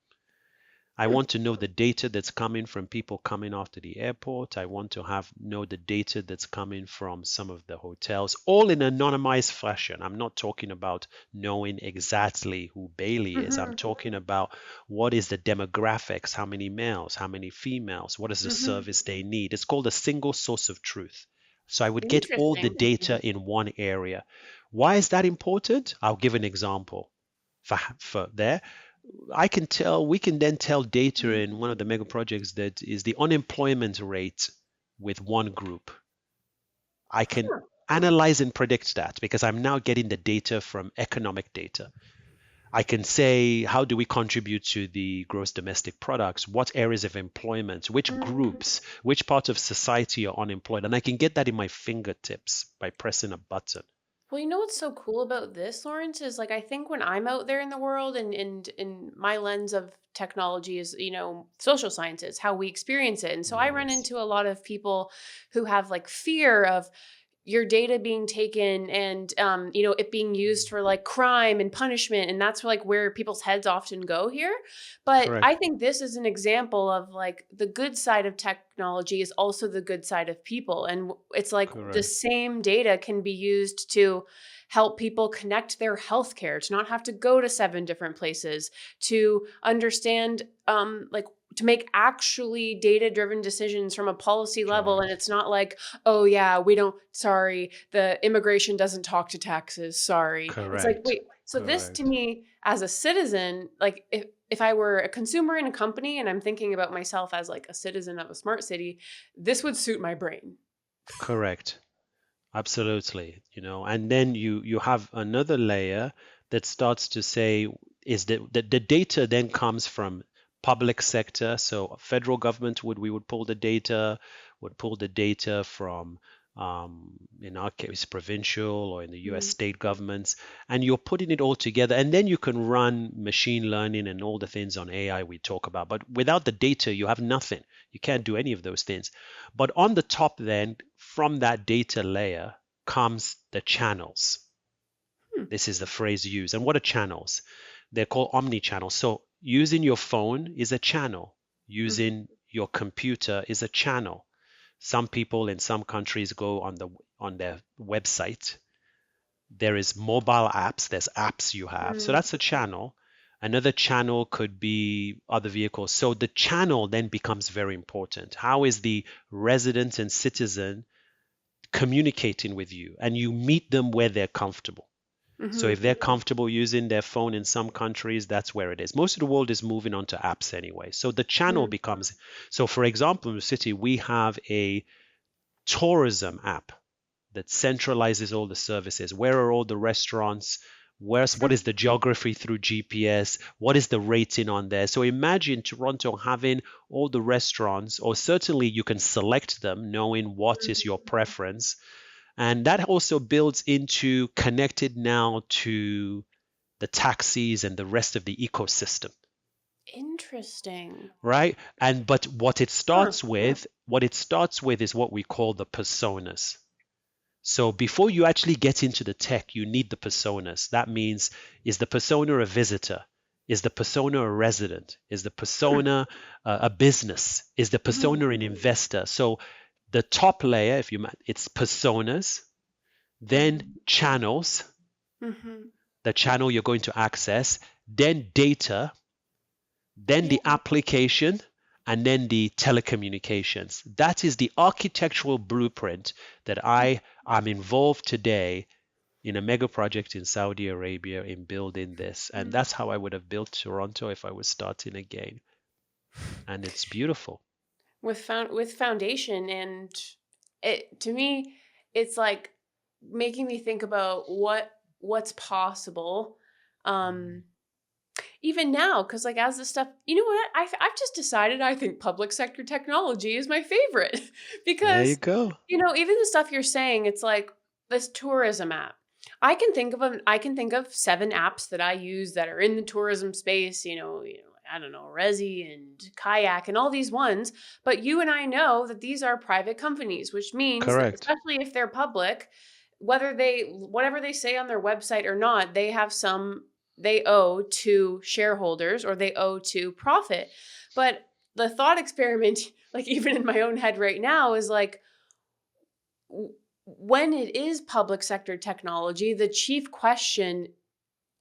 I want to know the data that's coming from people coming after the airport. I want to know the data that's coming from some of the hotels, all in anonymized fashion. I'm not talking about knowing exactly who Bailey is. I'm Hmm. talking about what is the demographics, how many males, how many females, what is the Hmm. service they need. It's called a single source of truth. So I would get all the Interesting. data in one area. Why is that important? I'll give an example for there. We can then tell data in one of the mega projects that is the unemployment rate with one group. I can analyze and predict that because I'm now getting the data from economic data. I can say, how do we contribute to the gross domestic products? What areas of employment? Which Hmm. groups? Which part of society are unemployed? And I can get that in my fingertips by pressing a button. Well, you know what's so cool about this, Lawrence, is like I think when I'm out there in the world and in my lens of technology is, social sciences, how we experience it. And so I run Yes, into a lot of people who have like fear of your data being taken and it being used for like crime and punishment, and that's like where people's heads often go here. But I correct, think this is an example of like the good side of technology is also the good side of people, and it's like the correct, same data can be used to help people connect their healthcare, to not have to go to 7 different places, to understand like to make actually data driven decisions from a policy level. And correct, it's not like, oh yeah, we don't, sorry, the immigration doesn't talk to taxes, sorry. It's like, correct, wait, so this to correct. me as a citizen, like if I were a consumer in a company and I'm thinking about myself as like a citizen of a smart city, this would suit my brain. Correct. Absolutely. And then you have another layer that starts to say is that the data then comes from public sector. So federal government we would pull the data, would pull the data from in our case provincial or in the US Mm. state governments, and you're putting it all together, and then you can run machine learning and all the things on AI we talk about. But without the data, you have nothing. You can't do any of those things. But on the top, then, from that data layer comes the channels. Hmm. This is the phrase used. And what are channels? They're called omni-channels. So using your phone is a channel. Mhm. Using your computer is a channel. Some people in some countries go on their website There is mobile apps, there's apps you have. So Mm. that's a channel. Another channel could be other vehicles. So the channel then becomes very important. How is the resident and citizen communicating with you? And you meet them where they're comfortable. So Mm-hmm. if they're comfortable using their phone in some countries, that's where it is. Most of the world is moving on to apps anyway. So the channel Mm. becomes, so for example, in the city, we have a tourism app that centralizes all the services. Where are all the restaurants? What is the geography through GPS? What is the rating on there? So imagine Toronto having all the restaurants, or certainly you can select them knowing what is your preference. And that also builds into connected now to the taxis and the rest of the ecosystem, Interesting. right? And but Huh. what it starts with is what we call the personas. So before you actually get into the tech, you need the personas. That means, is the persona a visitor? Is the persona a resident? Is the persona a business? Is the Mm-hmm. persona an investor? So the top layer, it's personas, then channels, Mm-hmm. the channel you're going to access, then data, then Yeah. the application, and then the telecommunications. That is the architectural blueprint that I am involved today in a mega project in Saudi Arabia in building this. And Mhm. that's how I would have built Toronto if I was starting again. And it's beautiful. With foundation, and it to me, it's like making me think about what's possible. Um, Even now, because like as the stuff, you know what, I've just decided I think public sector technology is my favorite There you because go. even the stuff you're saying, it's like this tourism app. I can think of 7 apps that I use that are in the tourism space. I don't know, Resi and Kayak and all these ones. But you and I know that these are private companies, which means that Correct. especially if they're public, whatever they say on their website or not, they owe to shareholders or they owe to profit. But the thought experiment, like even in my own head right now, is like when it is public sector technology, the chief question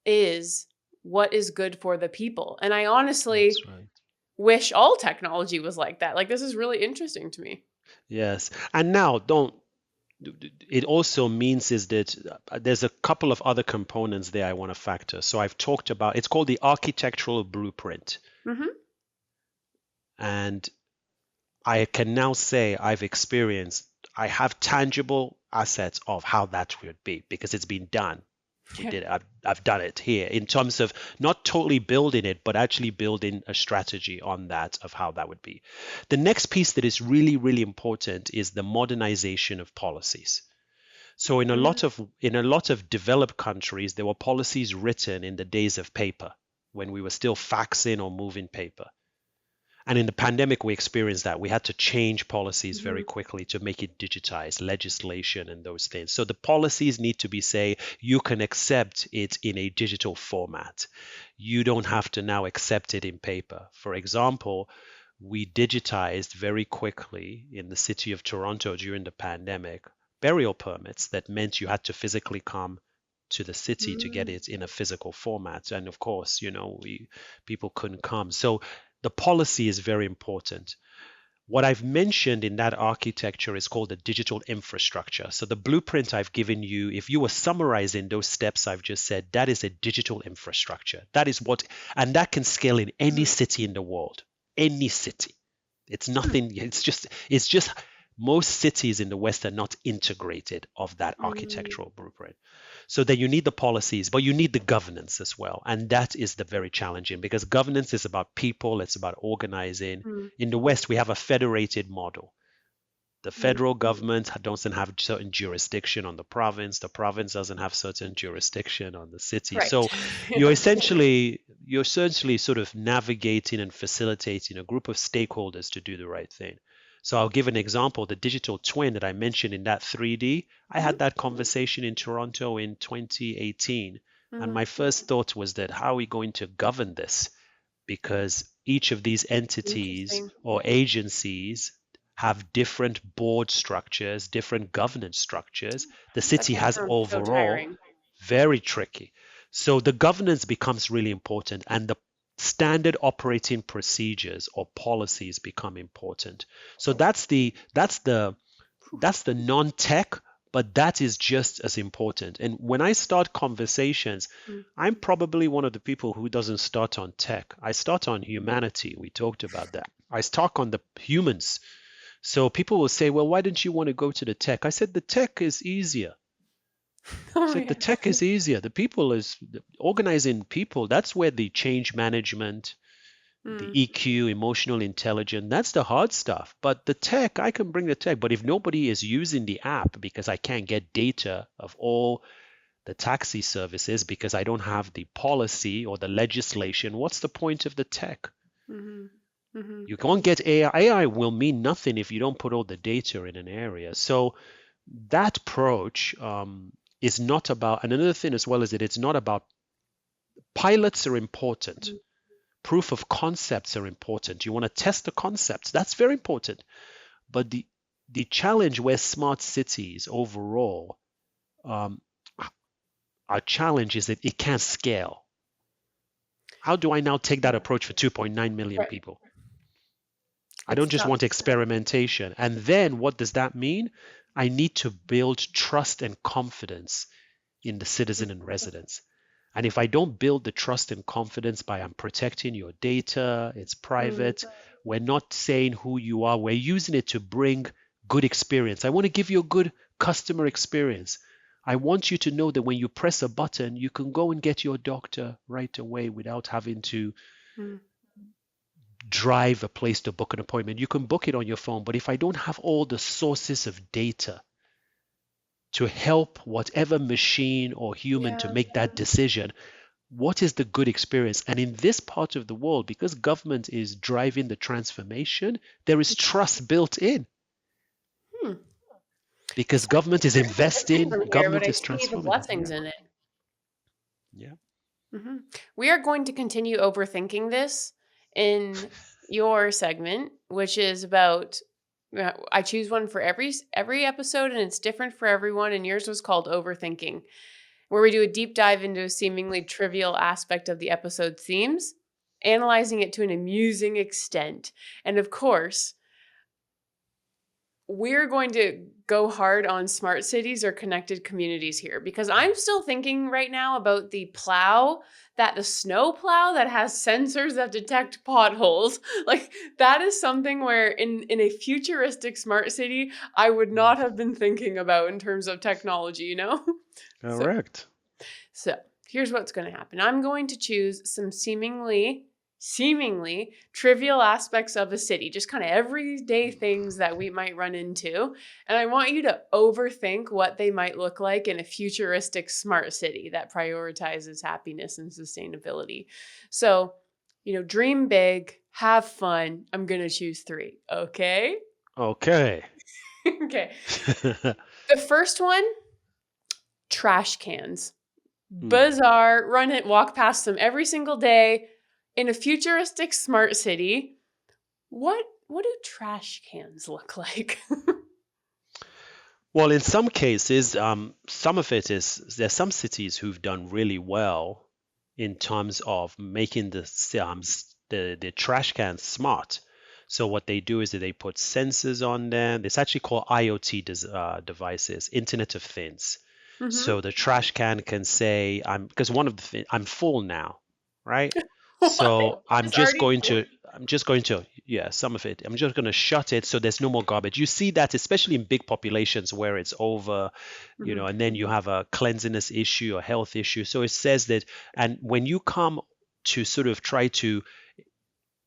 is what is good for the people? And I honestly That's right. wish all technology was like that. Like, this is really interesting to me. Yes. And now, don't it also means is that there's a couple of other components there I want to factor. So I've talked about, it's called the architectural blueprint. Mm-hmm. And I can now say I have tangible assets of how that would be because it's been done. We Yeah. did. I've done it here in terms of not totally building it, but actually building a strategy on that of how that would be. The next piece that is really, really important is the modernization of policies. So in a lot of developed countries, there were policies written in the days of paper when we were still faxing or moving paper. And in the pandemic, we experienced that. We had to change policies very Mm-hmm. quickly to make it digitized, legislation and those things. So the policies need to be say, you can accept it in a digital format. You don't have to now accept it in paper. For example, we digitized very quickly in the city of Toronto during the pandemic burial permits that meant you had to physically come to the city to get Mm-hmm. it in a physical format. And of course, people couldn't come. So the policy is very important. What I've mentioned in that architecture is called the digital infrastructure. So the blueprint I've given you, if you were summarizing those steps I've just said, that is a digital infrastructure. That is and that can scale in any city in the world, any city. It's nothing, it's just most cities in the West are not integrated of that Mm-hmm. architectural blueprint. So then you need the policies, but you need the governance as well. And that is the very challenging because governance is about people, it's about organizing. In the West, we have a federated model. The Mm-hmm. federal government doesn't have certain jurisdiction on the province. The province doesn't have certain jurisdiction on the city. Right. So Yeah. you're essentially sort of navigating and facilitating a group of stakeholders to do the right thing. So I'll give an example. The digital twin that I mentioned in that 3D, I Mm-hmm. had that conversation in Toronto in 2018. And Mm-hmm. my first thought was that how are we going to govern this? Because each of these entities Interesting. or agencies have different board structures, different governance structures. The That city can has sound so overall, tiring. Very tricky. So the governance becomes really important, and the standard operating procedures or policies become important. So that's the non-tech, but that is just as important. And when I start conversations, I'm probably one of the people who doesn't start on tech. I start on humanity. We talked about that. I start on the humans. So people will say, well, why don't you want to go to the tech? I said, the tech is easier. Oh, It's like yeah. the tech is easier. The people is organizing people. That's where the change management, the Mm, EQ, emotional intelligence, that's the hard stuff. But the tech, I can bring the tech. But if nobody is using the app because I can't get data of all the taxi services because I don't have the policy or the legislation, what's the point of the tech? mhm, mhm. You can't get AI. AI will mean nothing if you don't put all the data in an area. So that approach is not about, and another thing as well is that it's not about, pilots are important. Proof of concepts are important. You want to test the concepts. That's very important. But the challenge where smart cities overall, um, our challenge is that it can't scale. How do I now take that approach for 2.9 million Right. people? I don't It's just tough. want experimentation. And then what does that mean? I need to build trust and confidence in the citizen and residents. And if I don't build the trust and confidence by I'm protecting your data, it's Mm, private, we're not saying who you are, we're using it to bring good experience. I want to give you a good customer experience. I want you to know that when you press a button, you can go and get your doctor right away without having to mm. drive a place to book an appointment. You can book it on your phone, but if I don't have all the sources of data to help whatever machine or human to Yeah. make that decision, what is the good experience? And in this part of the world, because government is driving the transformation, there is trust built in Hmm. because It's government is very different investing, from here, but government I is see the transforming. Yeah, blessings in it. yeah. Hmm. We are going to continue overthinking this in your segment, which is about. I choose one for every episode, and it's different for everyone. And yours was called overthinking, where we do a deep dive into a seemingly trivial aspect of the episode themes, analyzing it to an amusing extent. And of course, we're going to go hard on smart cities or connected communities here because I'm still thinking right now about the snow plow that has sensors that detect potholes. Like that is something where in a futuristic smart city, I would not have been thinking about in terms of technology, you know? So Correct. so here's what's going to happen. I'm going to choose some seemingly trivial aspects of a city, just kind of everyday things that we might run into. And I want you to overthink what they might look like in a futuristic smart city that prioritizes happiness and sustainability. So, dream big, have fun. I'm going to choose 3. Okay? Okay. Okay. The first one, trash cans. Bizarre, walk past them every single day in a futuristic smart city. What do trash cans look like? Well, in some cases, some of it is there's some cities who've done really well in terms of making the trash cans smart. So what they do is that they put sensors on them. It's actually called IoT devices, Internet of Things. Mm-hmm. So the trash can say, because one of the things, I'm full now, right? What? So I'm It's just already going full? to, yeah, some of it. I'm just going to shut it so there's no more garbage. You see that, especially in big populations where it's over, Mm-hmm. and then you have a cleanliness issue or health issue. So it says that, and when you come to sort of try to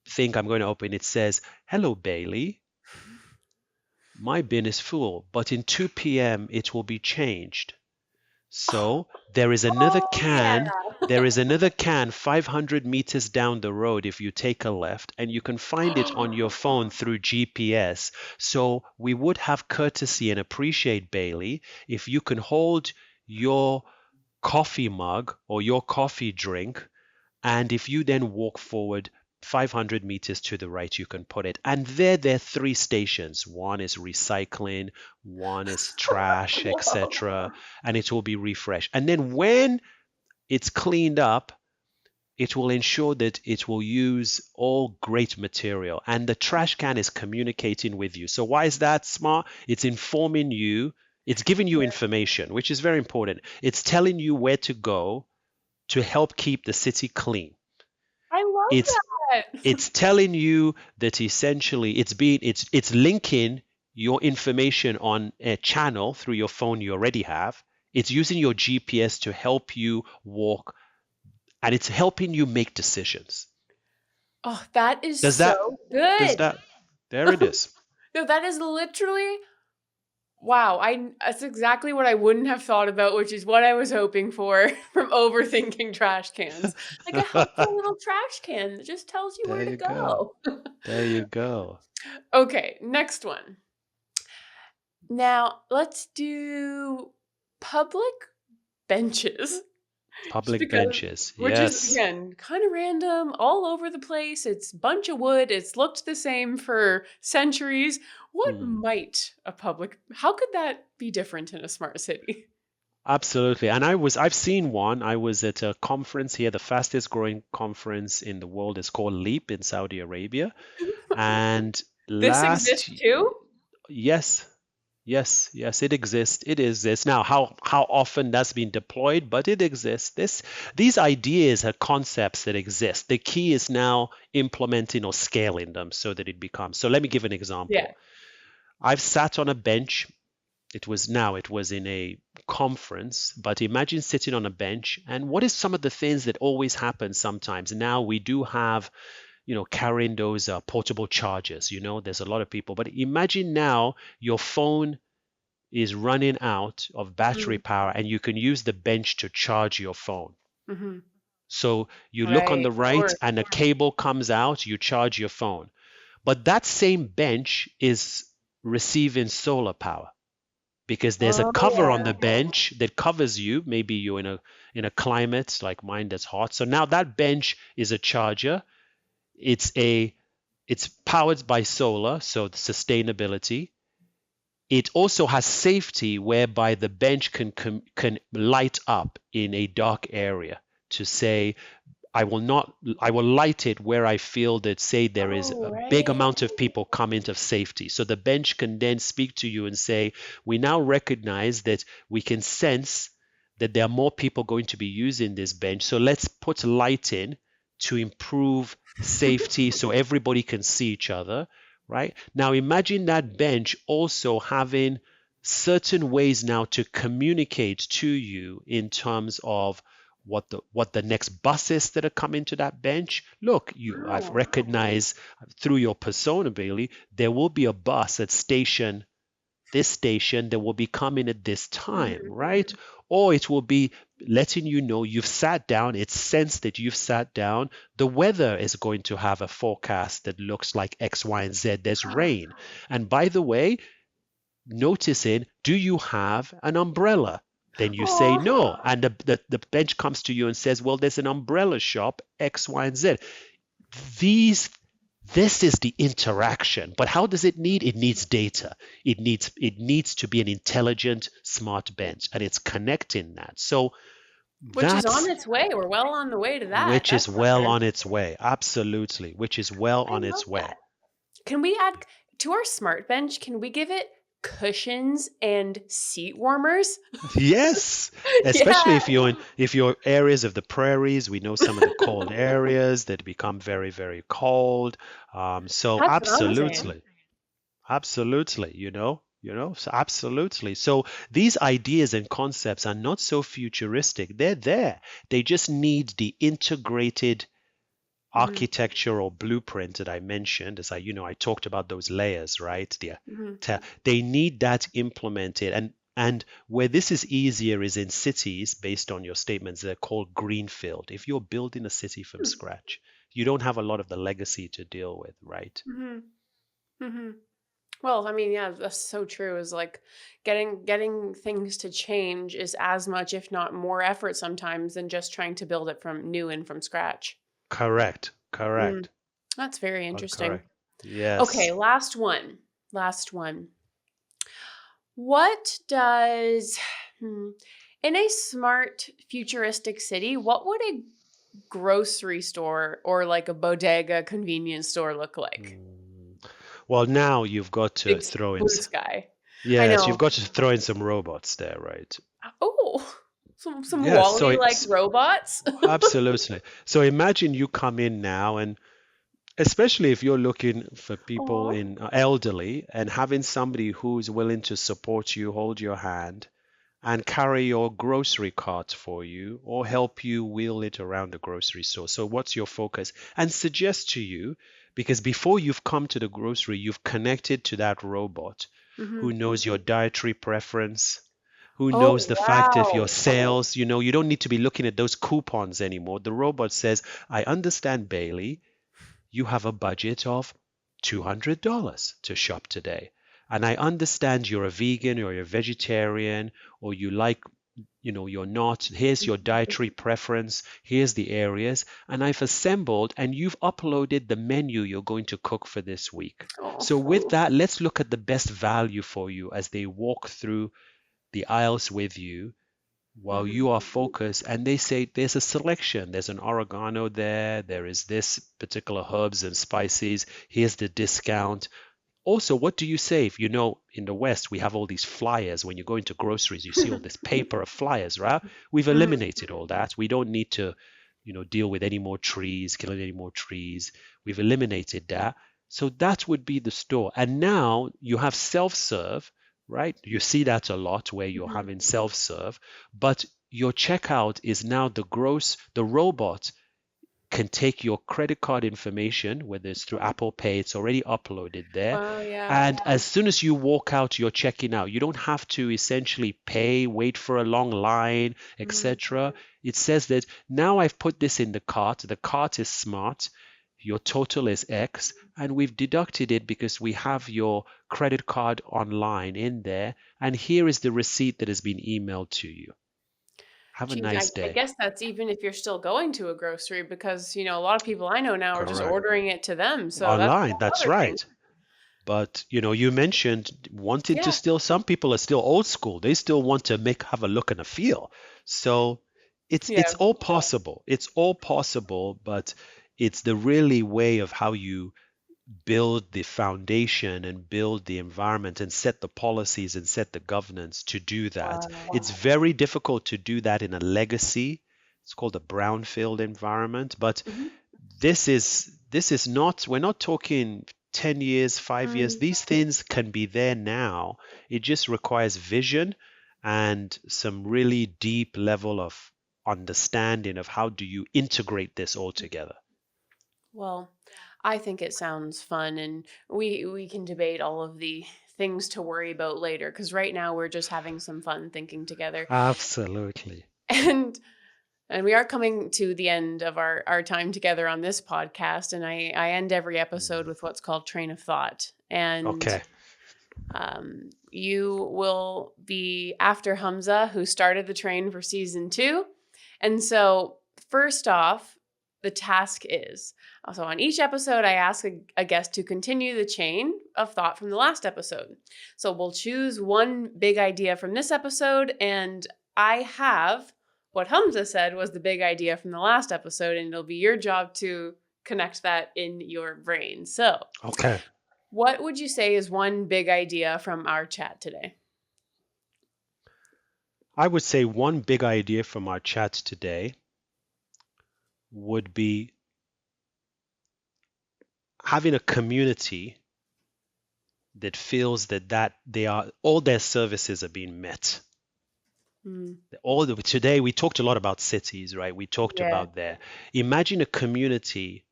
think I'm going to open, it says, "Hello, Bailey. My bin is full, but in 2 p.m. it will be changed." So Oh yeah. there is another can 500 meters down the road if you take a left, and you can find it on your phone through GPS. So we would have courtesy and appreciate, Bailey, if you can hold your coffee mug or your coffee drink, and if you then walk forward 500 meters to the right, you can put it. And there are three stations. One is recycling, one is trash, Whoa. etc. And it will be refreshed. And then when it's cleaned up, it will ensure that it will use all great material. And the trash can is communicating with you. So why is that smart? It's informing you. It's giving you information, which is very important. It's telling you where to go to help keep the city clean. I love It's that. it's telling you that essentially it's linking your information on a channel through your phone you already have. It's using your GPS to help you walk, and it's helping you make decisions. Oh, that is Does that so does good. that There it is. No, that is literally wow. That's exactly what I wouldn't have thought about, which is what I was hoping for from overthinking trash cans. Like a helpful little trash can that just tells you There where to you go. go. There you go. Okay, next one. Now, let's do public benches. Just Public because, benches. which is Yes. again kind of random, all over the place. It's a bunch of wood. It's looked the same for centuries. Hmm. How could that be different in a smart city? Absolutely. And I've seen one. I was at a conference here. The fastest growing conference in the world is called Leap in Saudi Arabia. And This exists too? yes, yes, it exists. It exists. Now, how often that's been deployed, but it exists. These ideas are concepts that exist. The key is now implementing or scaling them so that it becomes. So let me give an Yeah. example. I've sat on a bench. It was in a conference, but imagine sitting on a bench. And what is some of the things that always happen sometimes? Now we do have, carrying those portable chargers. There's a lot of people, but imagine now your phone is running out of battery Mm, power and you can use the bench to charge your phone. hmm. So you look on Right, the of right course. and a cable comes out, you charge your phone. But that same bench is receiving solar power because there's a Oh, cover on yeah. the bench that covers you. Maybe you're in a climate like mine that's hot. So now that bench is a charger. It's powered by solar, so the sustainability. It also has safety whereby the bench can light up in a dark area to say, I will light it where I feel that, say, there is Oh, a big right. amount of people come into safety. So the bench can then speak to you and say, we now recognize that we can sense that there are more people going to be using this bench. So let's put light in to improve safety so everybody can see each other, right? Now imagine that bench also having certain ways now to communicate to you in terms of what the next buses that are coming to that bench. Look, I've Wow. recognized through your persona, Bailey, there will be a bus at this station that will be coming at this time, Mhm. right? Or it will be letting you know you've sat down, it's sensed that you've sat down. The weather is going to have a forecast that looks like X, Y, and Z. There's rain. And by the way, noticing, do you have an umbrella? Then you say Aw. no. And the bench comes to you and says, well, there's an umbrella shop, X, Y, and Z. These this is the interaction. But how does it need? It needs data. It needs to be an intelligent, smart bench, and it's connecting that. So Which is on that's its way. We're well on the way to that. which That's is for well sure. on its way. Absolutely. Which is well I on love its way. that. Can we add to our smart bench? Can we give it cushions and seat warmers? Yes, especially Yeah. if you're areas of the prairies, we know some of the cold areas that become very, very cold. So That's what I'm saying. absolutely, so absolutely. So these ideas and concepts are not so futuristic. They're there. They just need the integrated Hmm. architectural blueprint that I mentioned, I talked about those layers, right? Hmm. They need that implemented, and where this is easier is in cities. Based on your statements, they're called greenfield. If you're building a city from scratch, you don't have a lot of the legacy to deal with, right? Hmm. Hmm. Well, I mean, yeah, that's so true. Is like getting things to change is as much, if not more, effort sometimes than just trying to build it from new and from scratch. Correct, Mm. correct. That's very are interesting. correct. Yes. Okay, last one. Last one. What does, in a smart, futuristic city, what would a grocery store or like a bodega convenience store look like? Mm. Well, now you've got to Big throw in, blue sky. I yes, you've know. got to throw in some robots there, right? Oh, some Yes, so Wally like robots. absolutely. So imagine you come in now, and especially if you're looking for people Aw. in elderly, and having somebody who's willing to support you, hold your hand, and carry your grocery cart for you or help you wheel it around the grocery store. So, what's your focus? And suggest to you, because before you've come to the grocery, you've connected to that robot Hmm. who knows your dietary preference, who knows Oh, the fact of your wow. sales. You don't need to be looking at those coupons anymore. The robot says, I understand, Bailey, you have a budget of $200 to shop today. And I understand you're a vegan or you're a vegetarian or you like, you're not. Here's your dietary preference. Here's the areas. And I've assembled and you've uploaded the menu you're going to cook for this week. Oh. So, with that, let's look at the best value for you as they walk through the aisles with you while Hmm. you are focused, and they say there's a selection, there's an oregano there is this particular herbs and spices, here's the discount. Also, what do you save? In the West we have all these flyers. When you go into groceries, you see all this paper of flyers, right? We've Hmm. eliminated all that. We don't need to deal with any more trees, killing any more trees. We've eliminated that. So that would be the store. And now you have self-serve, right? You see that a lot where you're Hmm. having self-serve, but your checkout is now the robot can take your credit card information, whether it's through Apple Pay, it's already uploaded there. Oh, yeah. And as soon as you walk out, you're checking out. You don't have to essentially pay, wait for a long line, Hmm. etc. It says that now I've put this in the cart. The cart is smart. Your total is X, and we've deducted it because we have your credit card online in there. And here is the receipt that has been emailed to you. Have a Geez, nice I day. guess that's even if you're still going to a grocery because, a lot of people I know now are just Correct. ordering it to them. So that's a Online, whole that's other thing. right. But you mentioned wanting to Yeah. still, some people are still old school. They still want to have a look and a feel. So it's Yeah. all possible. It's all possible, but it's the really way of how you build the foundation and build the environment and set the policies and set the governance to do that. It's Wow. very difficult to do that in a legacy. It's called a brownfield environment, but Hmm. this is not, we're not talking 10 years, 5 years. Mm. These things can be there now. It just requires vision and some really deep level of understanding of how do you integrate this all together. Well, I think it sounds fun, and we can debate all of the things to worry about later because right now we're just having some fun thinking together. Absolutely. And and we are coming to the end of our time together on this podcast, and I end every episode Mm. with what's called train of thought. And Okay. you will be after Hamza, who started the train for season 2. And so, first off, the task is so on each episode, I ask a guest to continue the chain of thought from the last episode. So, we'll choose one big idea from this episode, and I have what Hamza said was the big idea from the last episode, and it'll be your job to connect that in your brain. So, Okay. what would you say is one big idea from our chat today? I would say one big idea from our chat today would be having a community that feels that they are all their services are being met. Mm, Today we talked a lot about cities, right? We talked yeah. about there. Imagine a community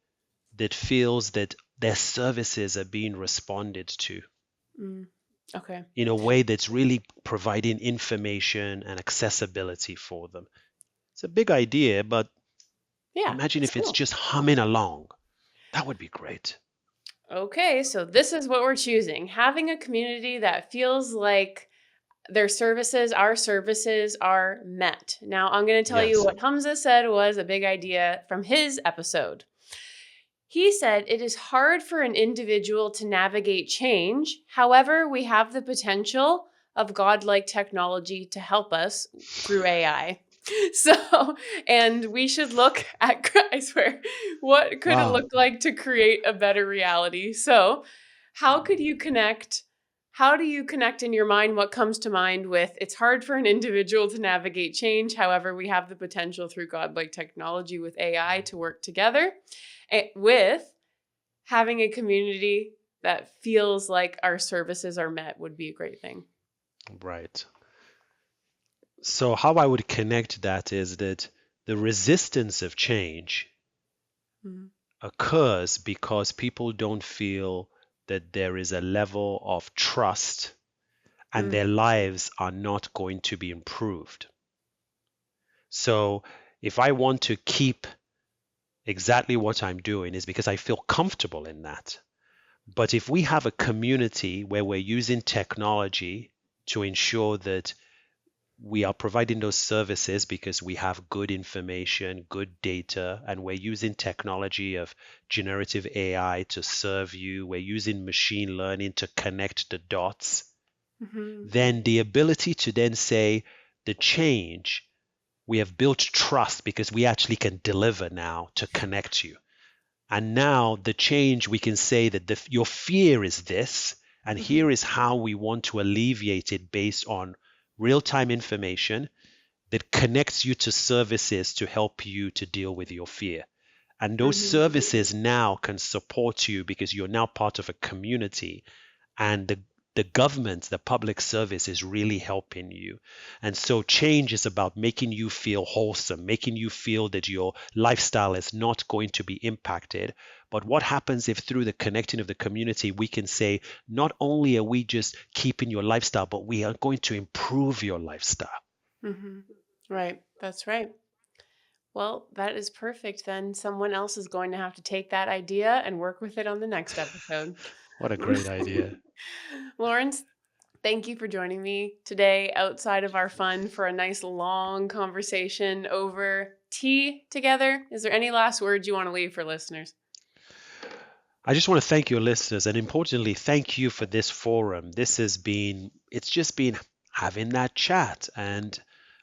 that feels that their services are being responded to Mm, okay. in a way that's really providing information and accessibility for them. It's a big idea, but Yeah, imagine it's if it's cool. just humming along. That would be great. Okay, so this is what we're choosing. Having a community that feels like our services are met. Now, I'm going to tell you Yes. what Hamza said was a big idea from his episode. He said it is hard for an individual to navigate change. However, we have the potential of godlike technology to help us through AI. So, and we should look at, I swear, what could it Wow. look like to create a better reality? So, how could you connect? How do you connect in your mind what comes to mind with it's hard for an individual to navigate change? However, we have the potential through godlike technology with AI to work together with having a community that feels like our services are met would be a great thing. Right. So how I would connect that is that the resistance of change Mhm. occurs because people don't feel that there is a level of trust and their lives are not going to be improved. So if I want to keep exactly what I'm doing is because I feel comfortable in that. But if we have a community where we're using technology to ensure that we are providing those services because we have good information, good data, and we're using technology of generative AI to serve you, we're using machine learning to connect the dots, Mhm. then the ability to then say the change, we have built trust because we actually can deliver now to connect you. And now the change, we can say that your fear is this, and here is how we want to alleviate it based on real-time information that connects you to services to help you to deal with your fear. And those Mhm. services now can support you because you're now part of a community, and the government, the public service is really helping you. And so change is about making you feel wholesome, making you feel that your lifestyle is not going to be impacted. But what happens if through the connecting of the community, we can say, not only are we just keeping your lifestyle, but we are going to improve your lifestyle. Mhm. Right. That's right. Well, that is perfect. Then someone else is going to have to take that idea and work with it on the next episode. What a great idea. Lawrence, thank you for joining me today outside of our fun for a nice long conversation over tea together. Is there any last words you want to leave for listeners? I just want to thank your listeners, and importantly, thank you for this forum. It's just been having that chat, and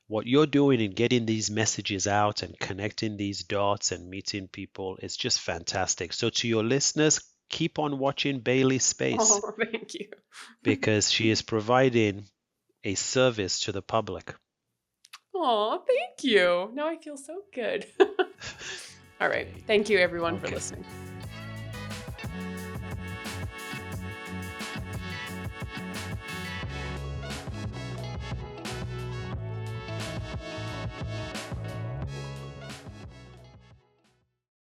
what you're doing in getting these messages out and connecting these dots and meeting people is just fantastic. So to your listeners, keep on watching Bailey's Space Oh, thank you. because she is providing a service to the public. Oh, thank you. Now I feel so good. All right. Okay. Thank you, everyone, for Okay. listening.